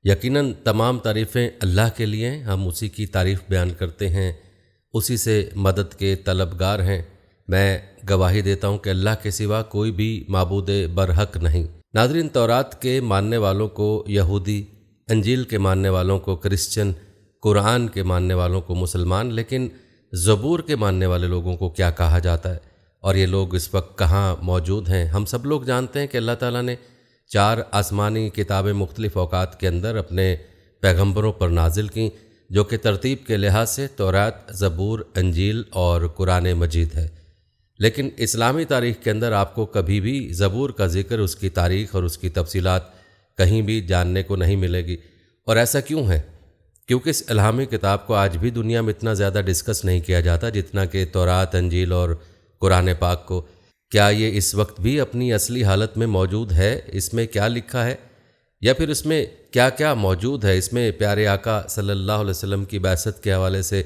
یقیناً تمام تعریفیں اللہ کے لیے ہیں، ہم اسی کی تعریف بیان کرتے ہیں، اسی سے مدد کے طلبگار ہیں۔ میں گواہی دیتا ہوں کہ اللہ کے سوا کوئی بھی معبود برحق نہیں۔ ناظرین، تورات کے ماننے والوں کو یہودی، انجیل کے ماننے والوں کو کرسچن، قرآن کے ماننے والوں کو مسلمان، لیکن زبور کے ماننے والے لوگوں کو کیا کہا جاتا ہے؟ اور یہ لوگ اس وقت کہاں موجود ہیں؟ ہم سب لوگ جانتے ہیں کہ اللہ تعالیٰ نے 4 آسمانی کتابیں مختلف اوقات کے اندر اپنے پیغمبروں پر نازل کیں، جو کہ ترتیب کے لحاظ سے تورات، زبور، انجیل اور قرآن مجید ہے۔ لیکن اسلامی تاریخ کے اندر آپ کو کبھی بھی زبور کا ذکر، اس کی تاریخ اور اس کی تفصیلات کہیں بھی جاننے کو نہیں ملے گی۔ اور ایسا کیوں ہے؟ کیونکہ اس الہامی کتاب کو آج بھی دنیا میں اتنا زیادہ ڈسکس نہیں کیا جاتا جتنا کہ تورات، انجیل اور قرآن پاک کو۔ کیا یہ اس وقت بھی اپنی اصلی حالت میں موجود ہے؟ اس میں کیا لکھا ہے، یا پھر اس میں کیا کیا موجود ہے؟ اس میں پیارے آقا صلی اللہ علیہ وسلم کی بعثت کے حوالے سے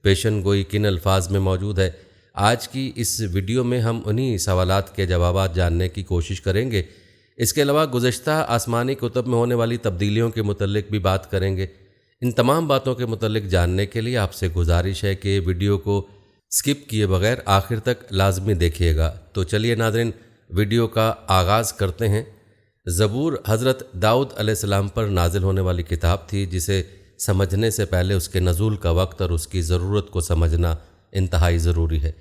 پیشن گوئی کن الفاظ میں موجود ہے؟ آج کی اس ویڈیو میں ہم انہی سوالات کے جوابات جاننے کی کوشش کریں گے۔ اس کے علاوہ گزشتہ آسمانی کتب میں ہونے والی تبدیلیوں کے متعلق بھی بات کریں گے۔ ان تمام باتوں کے متعلق جاننے کے لیے آپ سے گزارش ہے کہ ویڈیو کو سکپ کیے بغیر آخر تک لازمی دیکھیے گا۔ تو چلیے ناظرین، ویڈیو کا آغاز کرتے ہیں۔ زبور حضرت داؤد علیہ السلام پر نازل ہونے والی کتاب تھی، جسے سمجھنے سے پہلے اس کے نزول کا وقت اور اس کی ضرورت کو سمجھنا انتہائی ضروری ہے۔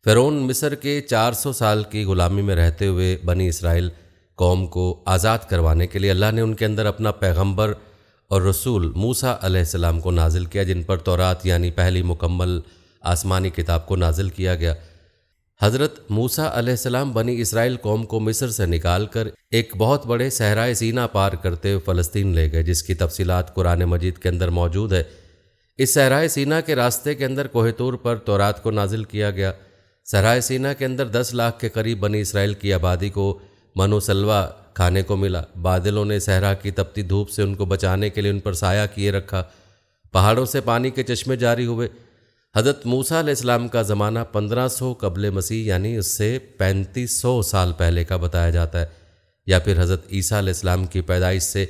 فرعون مصر کے 400 سال کی غلامی میں رہتے ہوئے بنی اسرائیل قوم کو آزاد کروانے کے لیے اللہ نے ان کے اندر اپنا پیغمبر اور رسول موسیٰ علیہ السلام کو نازل کیا، جن پر تورات یعنی پہلی مکمل آسمانی کتاب کو نازل کیا گیا۔ حضرت موسیٰ علیہ السلام بنی اسرائیل قوم کو مصر سے نکال کر ایک بہت بڑے صحرائے سینا پار کرتے ہوئے فلسطین لے گئے، جس کی تفصیلات قرآن مجید کے اندر موجود ہے۔ اس صحرائے سینا کے راستے کے اندر کوہ طور پر تورات کو نازل کیا گیا۔ صحرائے سینا کے اندر 10 لاکھ کے قریب بنی اسرائیل کی آبادی کو من و سلوہ کھانے کو ملا۔ بادلوں نے صحرا کی تپتی دھوپ سے ان کو بچانے کے لیے ان پر سایہ کیے رکھا۔ پہاڑوں سے پانی کے چشمے جاری ہوئے۔ حضرت موسیٰ علیہ السلام کا زمانہ 1500 قبل مسیح یعنی اس سے 3500 سال پہلے کا بتایا جاتا ہے، یا پھر حضرت عیسیٰ علیہ السلام کی پیدائش سے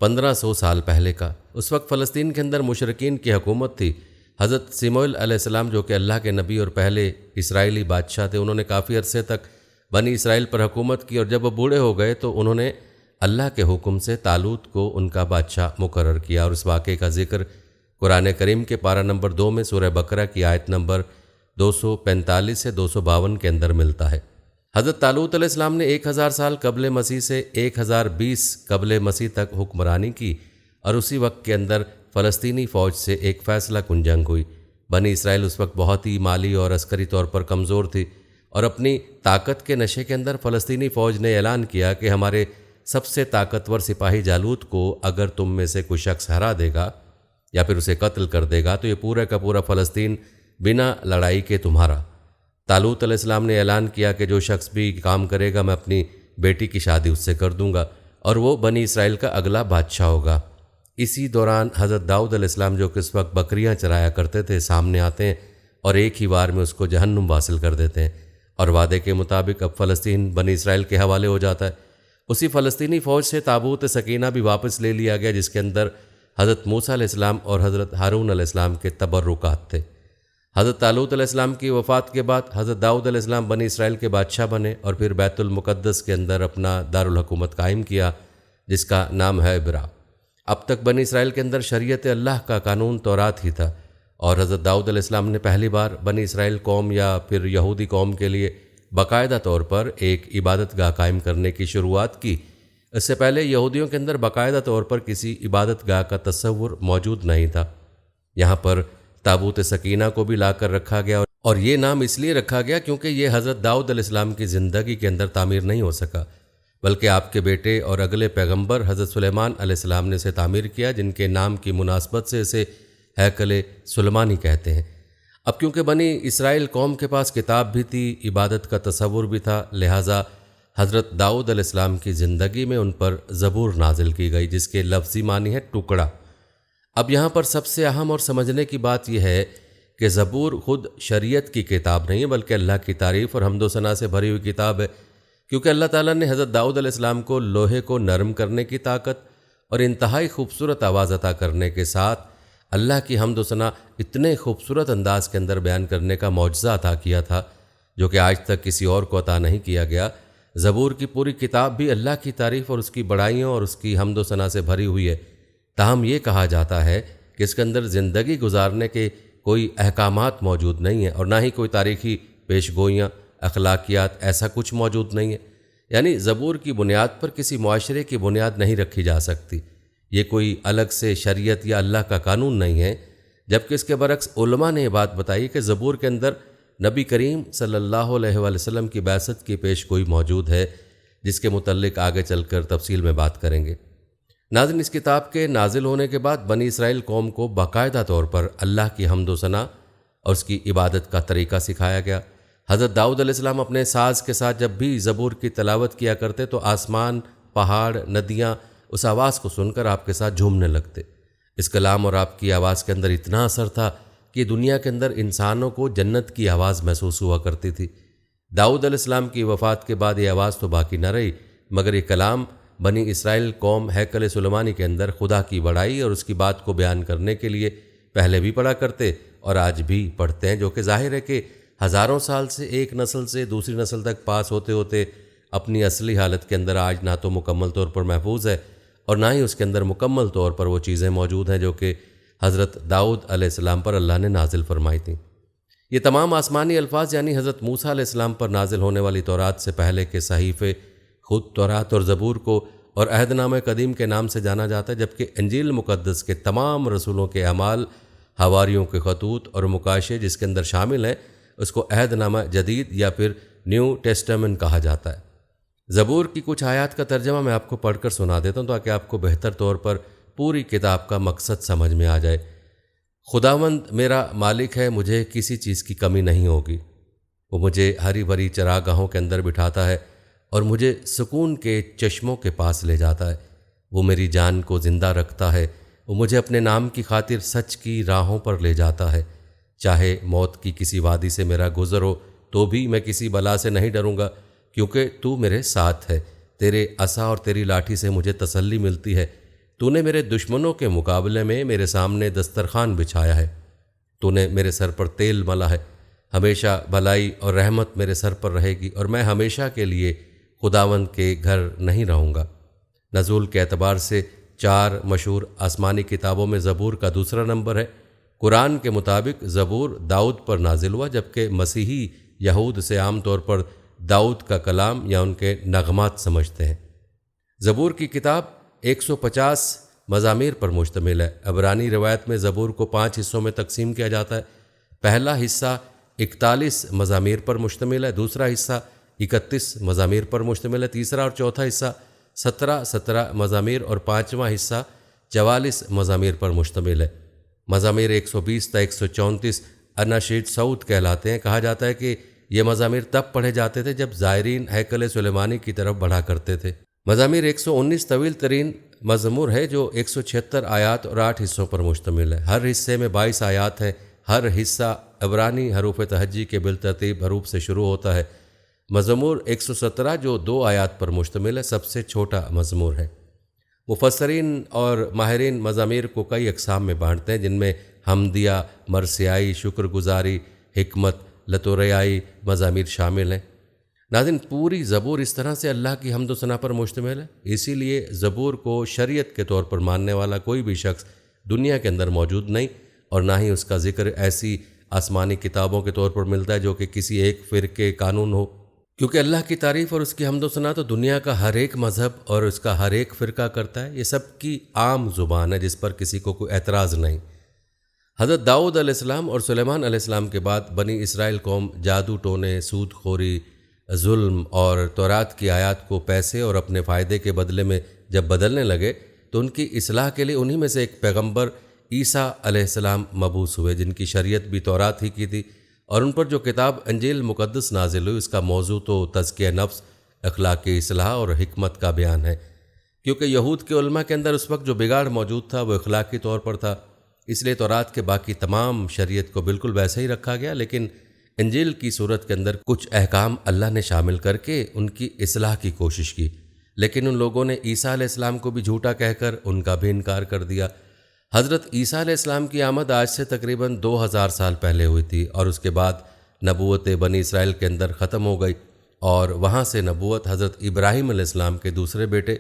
1500 سال پہلے کا۔ اس وقت فلسطین کے اندر مشرکین کی حکومت تھی۔ حضرت سموئیل علیہ السلام، جو کہ اللہ کے نبی اور پہلے اسرائیلی بادشاہ تھے، انہوں نے کافی عرصے تک بنی اسرائیل پر حکومت کی، اور جب وہ بوڑھے ہو گئے تو انہوں نے اللہ کے حکم سے طالوت کو ان کا بادشاہ مقرر کیا، اور اس واقعے کا ذکر قرآن کریم کے پارہ نمبر 2 میں سورہ بقرہ کی آیت نمبر 245 سے 252 کے اندر ملتا ہے۔ حضرت طالوت علیہ السلام نے 1000 سال قبل مسیح سے 1020 قبل مسیح تک حکمرانی کی، اور اسی وقت کے اندر فلسطینی فوج سے ایک فیصلہ کن جنگ ہوئی۔ بنی اسرائیل اس وقت بہت ہی مالی اور عسکری طور پر کمزور تھی، اور اپنی طاقت کے نشے کے اندر فلسطینی فوج نے اعلان کیا کہ ہمارے سب سے طاقتور سپاہی جالوت کو اگر تم میں سے کوئی شخص ہرا دے گا یا پھر اسے قتل کر دے گا تو یہ پورا کا پورا فلسطین بنا لڑائی کے تمہارا۔ طالوت علیہ السلام نے اعلان کیا کہ جو شخص بھی کام کرے گا میں اپنی بیٹی کی شادی اس سے کر دوں گا، اور وہ بنی اسرائیل کا اگلا بادشاہ ہوگا۔ اسی دوران حضرت داؤد علیہ السلام، جو کہ اس وقت بکریاں چرایا کرتے تھے، سامنے آتے ہیں اور ایک ہی وار میں اس کو جہنم واصل کر دیتے ہیں، اور وعدے کے مطابق اب فلسطین بنی اسرائیل کے حوالے ہو جاتا ہے۔ اسی فلسطینی فوج سے تابوت سکینہ بھی واپس لے لیا گیا، جس کے اندر حضرت موسیٰ علیہ السلام اور حضرت ہارون علیہ السلام کے تبرکات تھے۔ حضرت طالوت علیہ السلام کی وفات کے بعد حضرت داؤد علیہ السلام بنی اسرائیل کے بادشاہ بنے، اور پھر بیت المقدس کے اندر اپنا دارالحکومت قائم کیا، جس کا نام ہے عبرا۔ اب تک بنی اسرائیل کے اندر شریعت اللہ کا قانون تورات ہی تھا، اور حضرت داؤد علیہ السلام نے پہلی بار بنی اسرائیل قوم یا پھر یہودی قوم کے لیے باقاعدہ طور پر ایک عبادت گاہ قائم کرنے کی شروعات کی۔ اس سے پہلے یہودیوں کے اندر باقاعدہ طور پر کسی عبادت گاہ کا تصور موجود نہیں تھا۔ یہاں پر تابوت سکینہ کو بھی لا کر رکھا گیا، اور یہ نام اس لیے رکھا گیا کیونکہ یہ حضرت داؤد علیہ السلام کی زندگی کے اندر تعمیر نہیں ہو سکا، بلکہ آپ کے بیٹے اور اگلے پیغمبر حضرت سلیمان علیہ السلام نے اسے تعمیر کیا، جن کے نام کی مناسبت سے اسے ہیکل سلیمانی کہتے ہیں۔ اب کیونکہ بنی اسرائیل قوم کے پاس کتاب بھی تھی، عبادت کا تصور بھی تھا، لہٰذا حضرت داؤد علیہ السلام کی زندگی میں ان پر زبور نازل کی گئی، جس کے لفظی معنی ہے ٹکڑا۔ اب یہاں پر سب سے اہم اور سمجھنے کی بات یہ ہے کہ زبور خود شریعت کی کتاب نہیں ہے، بلکہ اللہ کی تعریف اور حمد و ثنا سے بھری ہوئی کتاب ہے، کیونکہ اللہ تعالیٰ نے حضرت داؤد علیہ السلام کو لوہے کو نرم کرنے کی طاقت اور انتہائی خوبصورت آواز عطا کرنے کے ساتھ اللہ کی حمد و ثنا اتنے خوبصورت انداز کے اندر بیان کرنے کا معجزہ عطا کیا تھا جو کہ آج تک کسی اور کو عطا نہیں کیا گیا۔ زبور کی پوری کتاب بھی اللہ کی تعریف اور اس کی بڑائیوں اور اس کی حمد و ثنا سے بھری ہوئی ہے۔ تاہم یہ کہا جاتا ہے کہ اس کے اندر زندگی گزارنے کے کوئی احکامات موجود نہیں ہیں اور نہ ہی کوئی تاریخی پیش گوئیاں، اخلاقیات، ایسا کچھ موجود نہیں ہے۔ یعنی زبور کی بنیاد پر کسی معاشرے کی بنیاد نہیں رکھی جا سکتی۔ یہ کوئی الگ سے شریعت یا اللہ کا قانون نہیں ہے، جبکہ اس کے برعکس علماء نے یہ بات بتائی کہ زبور کے اندر نبی کریم صلی اللہ علیہ وآلہ وسلم کی بعثت کی پیش گوئی موجود ہے، جس کے متعلق آگے چل کر تفصیل میں بات کریں گے۔ ناظرین، اس کتاب کے نازل ہونے کے بعد بنی اسرائیل قوم کو باقاعدہ طور پر اللہ کی حمد و ثنا اور اس کی عبادت کا طریقہ سکھایا گیا۔ حضرت داؤد علیہ السلام اپنے ساز کے ساتھ جب بھی زبور کی تلاوت کیا کرتے تو آسمان، پہاڑ، ندیاں اس آواز کو سن کر آپ کے ساتھ جھومنے لگتے۔ اس کلام اور آپ کی آواز کے اندر اتنا اثر تھا کہ دنیا کے اندر انسانوں کو جنت کی آواز محسوس ہوا کرتی تھی۔ داؤد علیہ السلام کی وفات کے بعد یہ آواز تو باقی نہ رہی، مگر یہ کلام بنی اسرائیل قوم ہیکل سلیمانی کے اندر خدا کی بڑائی اور اس کی بات کو بیان کرنے کے لیے پہلے بھی پڑھا کرتے اور آج بھی پڑھتے ہیں، جو کہ ظاہر ہے کہ ہزاروں سال سے ایک نسل سے دوسری نسل تک پاس ہوتے ہوتے اپنی اصلی حالت کے اندر آج نہ تو مکمل طور پر محفوظ ہے اور نہ ہی اس کے اندر مکمل طور پر وہ چیزیں موجود ہیں جو کہ حضرت داؤد علیہ السلام پر اللہ نے نازل فرمائی تھیں۔ یہ تمام آسمانی الفاظ یعنی حضرت موسیٰ علیہ السلام پر نازل ہونے والی تورات سے پہلے کے صحیفے خود تورات اور زبور کو اور عہد نامہ قدیم کے نام سے جانا جاتا ہے، جبکہ انجیل مقدس کے تمام رسولوں کے اعمال، حواریوں کے خطوط اور مکاشے جس کے اندر شامل ہیں اس کو عہد نامہ جدید یا پھر نیو ٹیسٹامنٹ کہا جاتا ہے۔ زبور کی کچھ آیات کا ترجمہ میں آپ کو پڑھ کر سنا دیتا ہوں تاکہ آپ کو بہتر طور پر پوری کتاب کا مقصد سمجھ میں آ جائے۔ خداوند میرا مالک ہے، مجھے کسی چیز کی کمی نہیں ہوگی۔ وہ مجھے ہری بھری چراگاہوں کے اندر بٹھاتا ہے اور مجھے سکون کے چشموں کے پاس لے جاتا ہے۔ وہ میری جان کو زندہ رکھتا ہے، وہ مجھے اپنے نام کی خاطر سچ کی راہوں پر لے جاتا ہے۔ چاہے موت کی کسی وادی سے میرا گزر ہو تو بھی میں کسی بلا سے نہیں ڈروں گا، کیونکہ تو میرے ساتھ ہے۔ تیرے عصا اور تیری لاٹھی سے مجھے تسلی ملتی ہے۔ تو نے میرے دشمنوں کے مقابلے میں میرے سامنے دسترخوان بچھایا ہے۔ تو نے میرے سر پر تیل ملا ہے۔ ہمیشہ بھلائی اور رحمت میرے سر پر رہے گی اور میں ہمیشہ کے لیے خداوند کے گھر نہیں رہوں گا۔ نزول کے اعتبار سے 4 مشہور آسمانی کتابوں میں زبور کا دوسرا نمبر ہے۔ قرآن کے مطابق زبور داؤد پر نازل ہوا، جبکہ مسیحی یہود سے عام طور پر داؤد کا کلام یا ان کے نغمات سمجھتے ہیں۔ زبور کی کتاب 150 مزامیر پر مشتمل ہے۔ عبرانی روایت میں زبور کو 5 حصوں میں تقسیم کیا جاتا ہے۔ پہلا حصہ 41 مزامیر پر مشتمل ہے، دوسرا حصہ 31 مزامیر پر مشتمل ہے، تیسرا اور چوتھا حصہ 17 مزامیر اور پانچواں حصہ 44 مزامیر پر مشتمل ہے۔ مزامیر 120 تا 134 اناشید صوت کہلاتے ہیں۔ کہا جاتا ہے کہ یہ مزامیر تب پڑھے جاتے تھے جب زائرین ہیکل سلیمانی کی طرف بڑھا کرتے تھے۔ مزامیر 119 طویل ترین مزمور ہے جو 176 آیات اور 8 حصوں پر مشتمل ہے۔ ہر حصے میں 22 آیات ہیں۔ ہر حصہ عبرانی حروف تہجی کے بالترتیب حروف سے شروع ہوتا ہے۔ مزمور 117 جو 2 آیات پر مشتمل ہے سب سے چھوٹا مزمور ہے۔ مفسرین اور ماہرین مزامیر کو کئی اقسام میں بانٹتے ہیں، جن میں حمدیہ، مرثیائی، شکر گزاری، حکمت، لتوریائی مزامیر شامل ہیں۔ ناظرین، پوری زبور اس طرح سے اللہ کی حمد و ثنا پر مشتمل ہے، اسی لیے زبور کو شریعت کے طور پر ماننے والا کوئی بھی شخص دنیا کے اندر موجود نہیں، اور نہ ہی اس کا ذکر ایسی آسمانی کتابوں کے طور پر ملتا ہے جو کہ کسی ایک فرقے قانون ہو، کیونکہ اللہ کی تعریف اور اس کی حمد و ثنا تو دنیا کا ہر ایک مذہب اور اس کا ہر ایک فرقہ کرتا ہے۔ یہ سب کی عام زبان ہے جس پر کسی کو کوئی اعتراض نہیں۔ حضرت داؤد علیہ السلام اور سلیمان علیہ السلام کے بعد بنی اسرائیل قوم جادو ٹونے، سود خوری، ظلم اور تورات کی آیات کو پیسے اور اپنے فائدے کے بدلے میں جب بدلنے لگے تو ان کی اصلاح کے لیے انہی میں سے ایک پیغمبر عیسیٰ علیہ السلام مبعوث ہوئے، جن کی شریعت بھی تورات ہی کی تھی، اور ان پر جو کتاب انجیل مقدس نازل ہوئی اس کا موضوع تو تزکیہ نفس، اخلاق کی اصلاح اور حکمت کا بیان ہے۔ کیونکہ یہود کے علماء کے اندر اس وقت جو بگاڑ موجود تھا وہ اخلاقی طور پر تھا، اس لیے تورات کے باقی تمام شریعت کو بالکل ویسے ہی رکھا گیا، لیکن انجیل کی صورت کے اندر کچھ احکام اللہ نے شامل کر کے ان کی اصلاح کی کوشش کی۔ لیکن ان لوگوں نے عیسیٰ علیہ السلام کو بھی جھوٹا کہہ کر ان کا بھی انکار کر دیا۔ حضرت عیسیٰ علیہ السلام کی آمد آج سے تقریباً 2000 سال پہلے ہوئی تھی، اور اس کے بعد نبوت بنی اسرائیل کے اندر ختم ہو گئی، اور وہاں سے نبوت حضرت ابراہیم علیہ السلام کے دوسرے بیٹے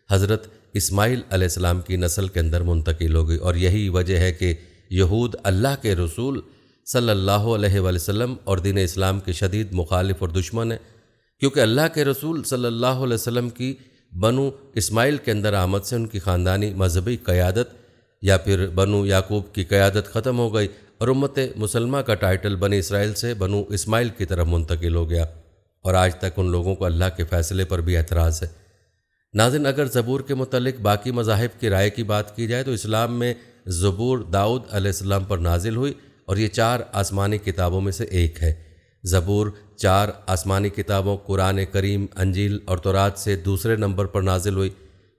حضرت اسماعیل علیہ السلام کی نسل کے اندر منتقل ہو گئی۔ اور یہی وجہ ہے کہ یہود اللہ کے رسول صلی اللہ علیہ وآلہ وسلم اور دین اسلام کے شدید مخالف اور دشمن ہیں، کیونکہ اللہ کے رسول صلی اللہ علیہ وسلم کی بنو اسماعیل کے اندر آمد سے ان کی خاندانی مذہبی قیادت یا پھر بنو یعقوب کی قیادت ختم ہو گئی، اور امت مسلمہ کا ٹائٹل بنی اسرائیل سے بنو اسماعیل کی طرف منتقل ہو گیا، اور آج تک ان لوگوں کو اللہ کے فیصلے پر بھی اعتراض ہے۔ ناظرین، اگر زبور کے متعلق باقی مذاہب کی رائے کی بات کی جائے تو اسلام میں زبور داؤد علیہ السلام پر نازل ہوئی، اور یہ 4 آسمانی کتابوں میں سے ایک ہے۔ زبور 4 آسمانی کتابوں قرآن کریم، انجیل اور تورات سے دوسرے نمبر پر نازل ہوئی۔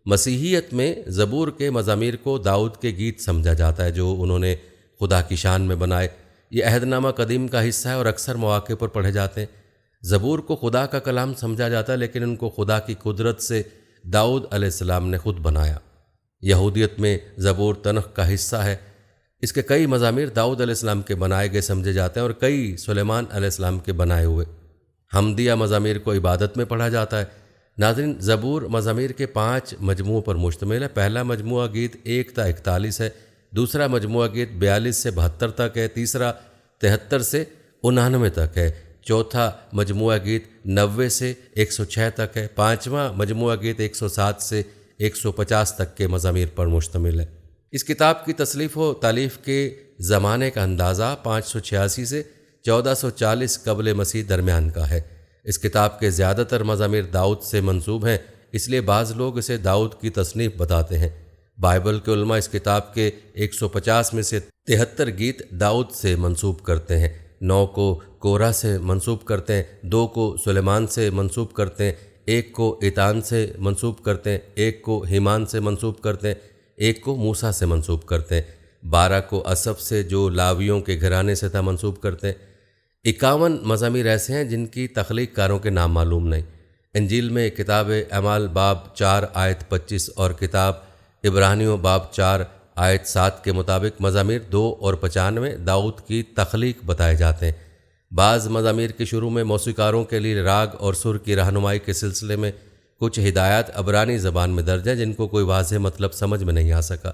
مسیحیت میں زبور کے مزامیر کو داؤد کے گیت سمجھا جاتا ہے جو انہوں نے خدا کی شان میں بنائے۔ یہ عہد نامہ قدیم کا حصہ ہے اور اکثر مواقع پر پڑھے جاتے ہیں۔ زبور کو خدا کا کلام سمجھا جاتا ہے، لیکن ان کو خدا کی قدرت سے داؤد علیہ السلام نے خود بنایا۔ یہودیت میں زبور تنخ کا حصہ ہے۔ اس کے کئی مزامیر داؤد علیہ السلام کے بنائے گئے سمجھے جاتے ہیں، اور کئی سلیمان علیہ السلام کے بنائے ہوئے۔ حمدیہ مزامیر کو عبادت میں پڑھا جاتا ہے۔ ناظرین، زبور مزامیر کے 5 مجموعوں پر مشتمل ہے۔ پہلا مجموعہ گیت 1 تا 41 ہے، دوسرا مجموعہ گیت 42 سے 72 تک ہے، تیسرا 73 سے 99 تک ہے، چوتھا مجموعہ گیت 90 سے 106 تک ہے، پانچواں مجموعہ گیت 107 سے 150 تک کے مزامیر پر مشتمل ہے۔ اس کتاب کی تصنیف و تالیف کے زمانے کا اندازہ 586 سے 1440 قبل مسیح درمیان کا ہے۔ اس کتاب کے زیادہ تر مزامیر داؤد سے منسوب ہیں، اس لیے بعض لوگ اسے داؤد کی تصنیف بتاتے ہیں۔ بائبل کے علماء اس کتاب کے 150 میں سے 73 گیت داؤد سے منسوب کرتے ہیں، 9 کو کورہ سے منسوب کرتے ہیں، 2 کو سلیمان سے منسوب کرتے ہیں، 1 کو ایتان سے منسوب کرتے ہیں، 1 کو ہیمان سے منسوب کرتے ہیں، 1 کو موسیٰ سے منسوب کرتے ہیں، 12 کو اسف سے جو لاویوں کے گھرانے سے تھا منسوب کرتے ہیں۔ 51 مزامیر ایسے ہیں جن کی تخلیق کاروں کے نام معلوم نہیں۔ انجیل میں کتاب اعمال باب 4 آیت 25 اور کتاب عبرانیوں باب 4 آیت 7 کے مطابق مزامیر 2 اور 95 داؤد کی تخلیق بتائے جاتے ہیں۔ بعض مزامیر کے شروع میں موسیقاروں کے لیے راگ اور سر کی رہنمائی کے سلسلے میں کچھ ہدایات عبرانی زبان میں درج ہیں جن کو کوئی واضح مطلب سمجھ میں نہیں آ سکا۔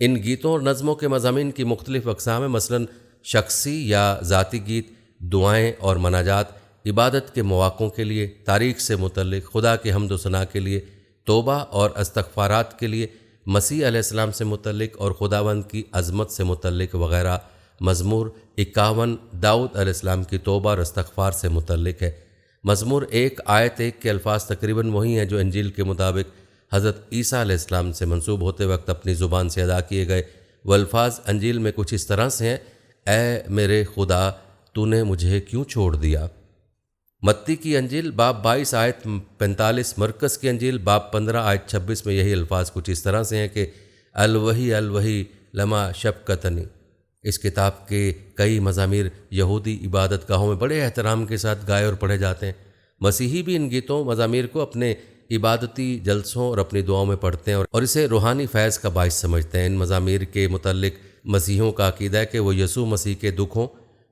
ان گیتوں اور نظموں کے مضامین کی مختلف اقسام ہیں، مثلاً شخصی یا ذاتی گیت، دعائیں اور مناجات، عبادت کے مواقعوں کے لیے، تاریخ سے متعلق، خدا کے حمد و ثنا کے لیے، توبہ اور استغفارات کے لیے، مسیح علیہ السلام سے متعلق اور خداوند کی عظمت سے متعلق وغیرہ۔ مزمور 51 داؤد علیہ السلام کی توبہ اور استغفار سے متعلق ہے۔ مزمور 1 آیت 1 کے الفاظ تقریباً وہی ہیں جو انجیل کے مطابق حضرت عیسیٰ علیہ السلام سے منسوب ہوتے وقت اپنی زبان سے ادا کیے گئے۔ وہ الفاظ انجیل میں کچھ اس طرح سے ہیں: اے میرے خدا، تو نے مجھے کیوں چھوڑ دیا؟ متی کی انجیل باب 22 آیت 45، مرکز کی انجیل باب 15 آیت 26 میں یہی الفاظ کچھ اس طرح سے ہیں کہ الوہی الوہی لما شبکتنی۔ اس کتاب کے کئی مزامیر یہودی عبادت گاہوں میں بڑے احترام کے ساتھ گائے اور پڑھے جاتے ہیں۔ مسیحی بھی ان گیتوں مزامیر کو اپنے عبادتی جلسوں اور اپنی دعاؤں میں پڑھتے ہیں اور اسے روحانی فیض کا باعث سمجھتے ہیں۔ ان مزامیر کے متعلق مسیحیوں کا عقیدہ ہے کہ وہ یسوع مسیح کے دکھوں،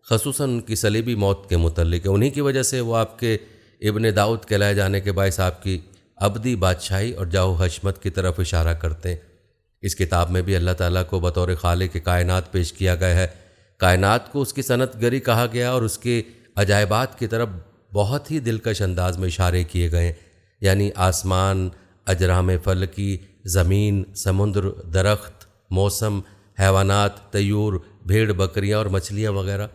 خصوصاً ان کی صلیبی موت کے متعلق ہے۔ انہی کی وجہ سے وہ آپ کے ابن داؤد کہلائے جانے کے باعث آپ کی ابدی بادشاہی اور جاہ و حشمت کی طرف اشارہ کرتے ہیں۔ اس کتاب میں بھی اللہ تعالیٰ کو بطور خالق کائنات پیش کیا گیا ہے۔ کائنات کو اس کی صنعت گری کہا گیا اور اس کے عجائبات کی طرف بہت ہی دلکش انداز میں اشارے کیے گئے ہیں، یعنی آسمان، اجرام فلکی، زمین، سمندر، درخت، موسم، حیوانات، طیور، بھیڑ بکریاں اور مچھلیاں وغیرہ۔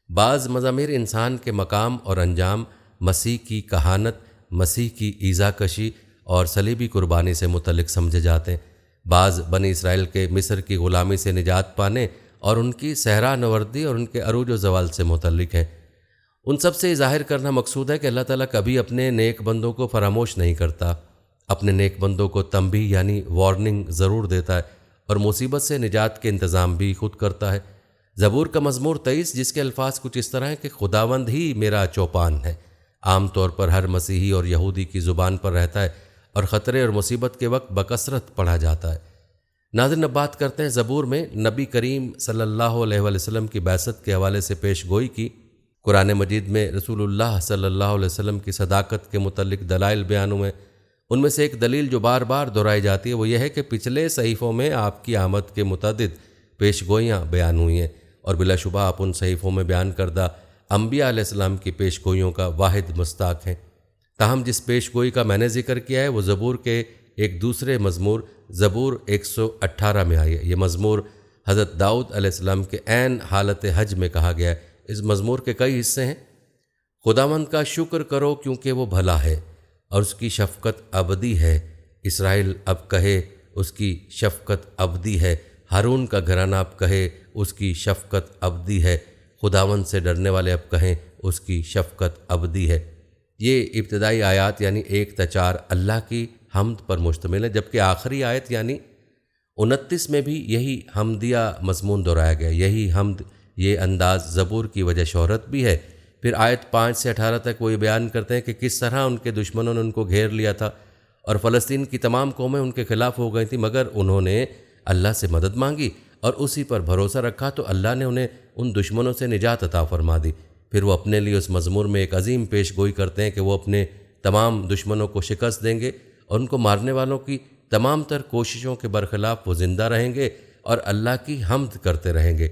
بعض مزامیر انسان کے مقام اور انجام، مسیح کی کہانت، مسیح کی ایذا کشی اور صلیبی قربانی سے متعلق سمجھے جاتے ہیں۔ بعض بنی اسرائیل کے مصر کی غلامی سے نجات پانے اور ان کی صحرا نوردی اور ان کے عروج و زوال سے متعلق ہیں۔ ان سب سے ظاہر کرنا مقصود ہے کہ اللہ تعالیٰ کبھی اپنے نیک بندوں کو فراموش نہیں کرتا، اپنے نیک بندوں کو تنبیہ یعنی وارننگ ضرور دیتا ہے اور مصیبت سے نجات کے انتظام بھی خود کرتا ہے۔ زبور کا مزمور 23 جس کے الفاظ کچھ اس طرح ہیں کہ خداوند ہی میرا چوپان ہے، عام طور پر ہر مسیحی اور یہودی کی زبان پر رہتا ہے۔ اور خطرے اور مصیبت کے وقت بکثرت پڑھا جاتا ہے۔ ناظرین، اب بات کرتے ہیں زبور میں نبی کریم صلی اللہ علیہ وآلہ وسلم کی بعثت کے حوالے سے پیش گوئی کی۔ قرآن مجید میں رسول اللہ صلی اللہ علیہ وسلم کی صداقت کے متعلق دلائل بیان ہوئے۔ ان میں سے ایک دلیل جو بار بار دہرائی جاتی ہے وہ یہ ہے کہ پچھلے صحیفوں میں آپ کی آمد کے متعدد پیش گوئیاں بیان ہوئی ہیں، اور بلا شبہ آپ ان صحیفوں میں بیان کردہ انبیاء علیہ السلام کی پیش گوئیوں کا واحد مصداق ہیں۔ تاہم جس پیش گوئی کا میں نے ذکر کیا ہے وہ زبور کے ایک دوسرے مزمور زبور 118 میں آئی ہے۔ یہ مزمور حضرت داؤد علیہ السلام کے عین حالت حج میں کہا گیا ہے۔ اس مزمور کے کئی حصے ہیں۔ خداوند کا شکر کرو کیونکہ وہ بھلا ہے اور اس کی شفقت ابدی ہے۔ اسرائیل اب کہے اس کی شفقت ابدی ہے۔ ہارون کا گھرانہ اب کہے اس کی شفقت ابدی ہے۔ خداوند سے ڈرنے والے اب کہیں اس کی شفقت ابدی ہے۔ یہ ابتدائی آیات یعنی 1 تا 4 اللہ کی حمد پر مشتمل ہے، جبکہ آخری آیت یعنی 29 میں بھی یہی حمدیہ مضمون دہرایا گیا۔ یہی حمد، یہ انداز زبور کی وجہ شہرت بھی ہے۔ پھر آیت 5 سے 18 تک وہ یہ بیان کرتے ہیں کہ کس طرح ان کے دشمنوں نے ان کو گھیر لیا تھا اور فلسطین کی تمام قومیں ان کے خلاف ہو گئی تھیں، مگر انہوں نے اللہ سے مدد مانگی اور اسی پر بھروسہ رکھا تو اللہ نے انہیں ان دشمنوں سے نجات عطا فرما دی۔ پھر وہ اپنے لیے اس مزمور میں ایک عظیم پیش گوئی کرتے ہیں کہ وہ اپنے تمام دشمنوں کو شکست دیں گے اور ان کو مارنے والوں کی تمام تر کوششوں کے برخلاف وہ زندہ رہیں گے اور اللہ کی حمد کرتے رہیں گے۔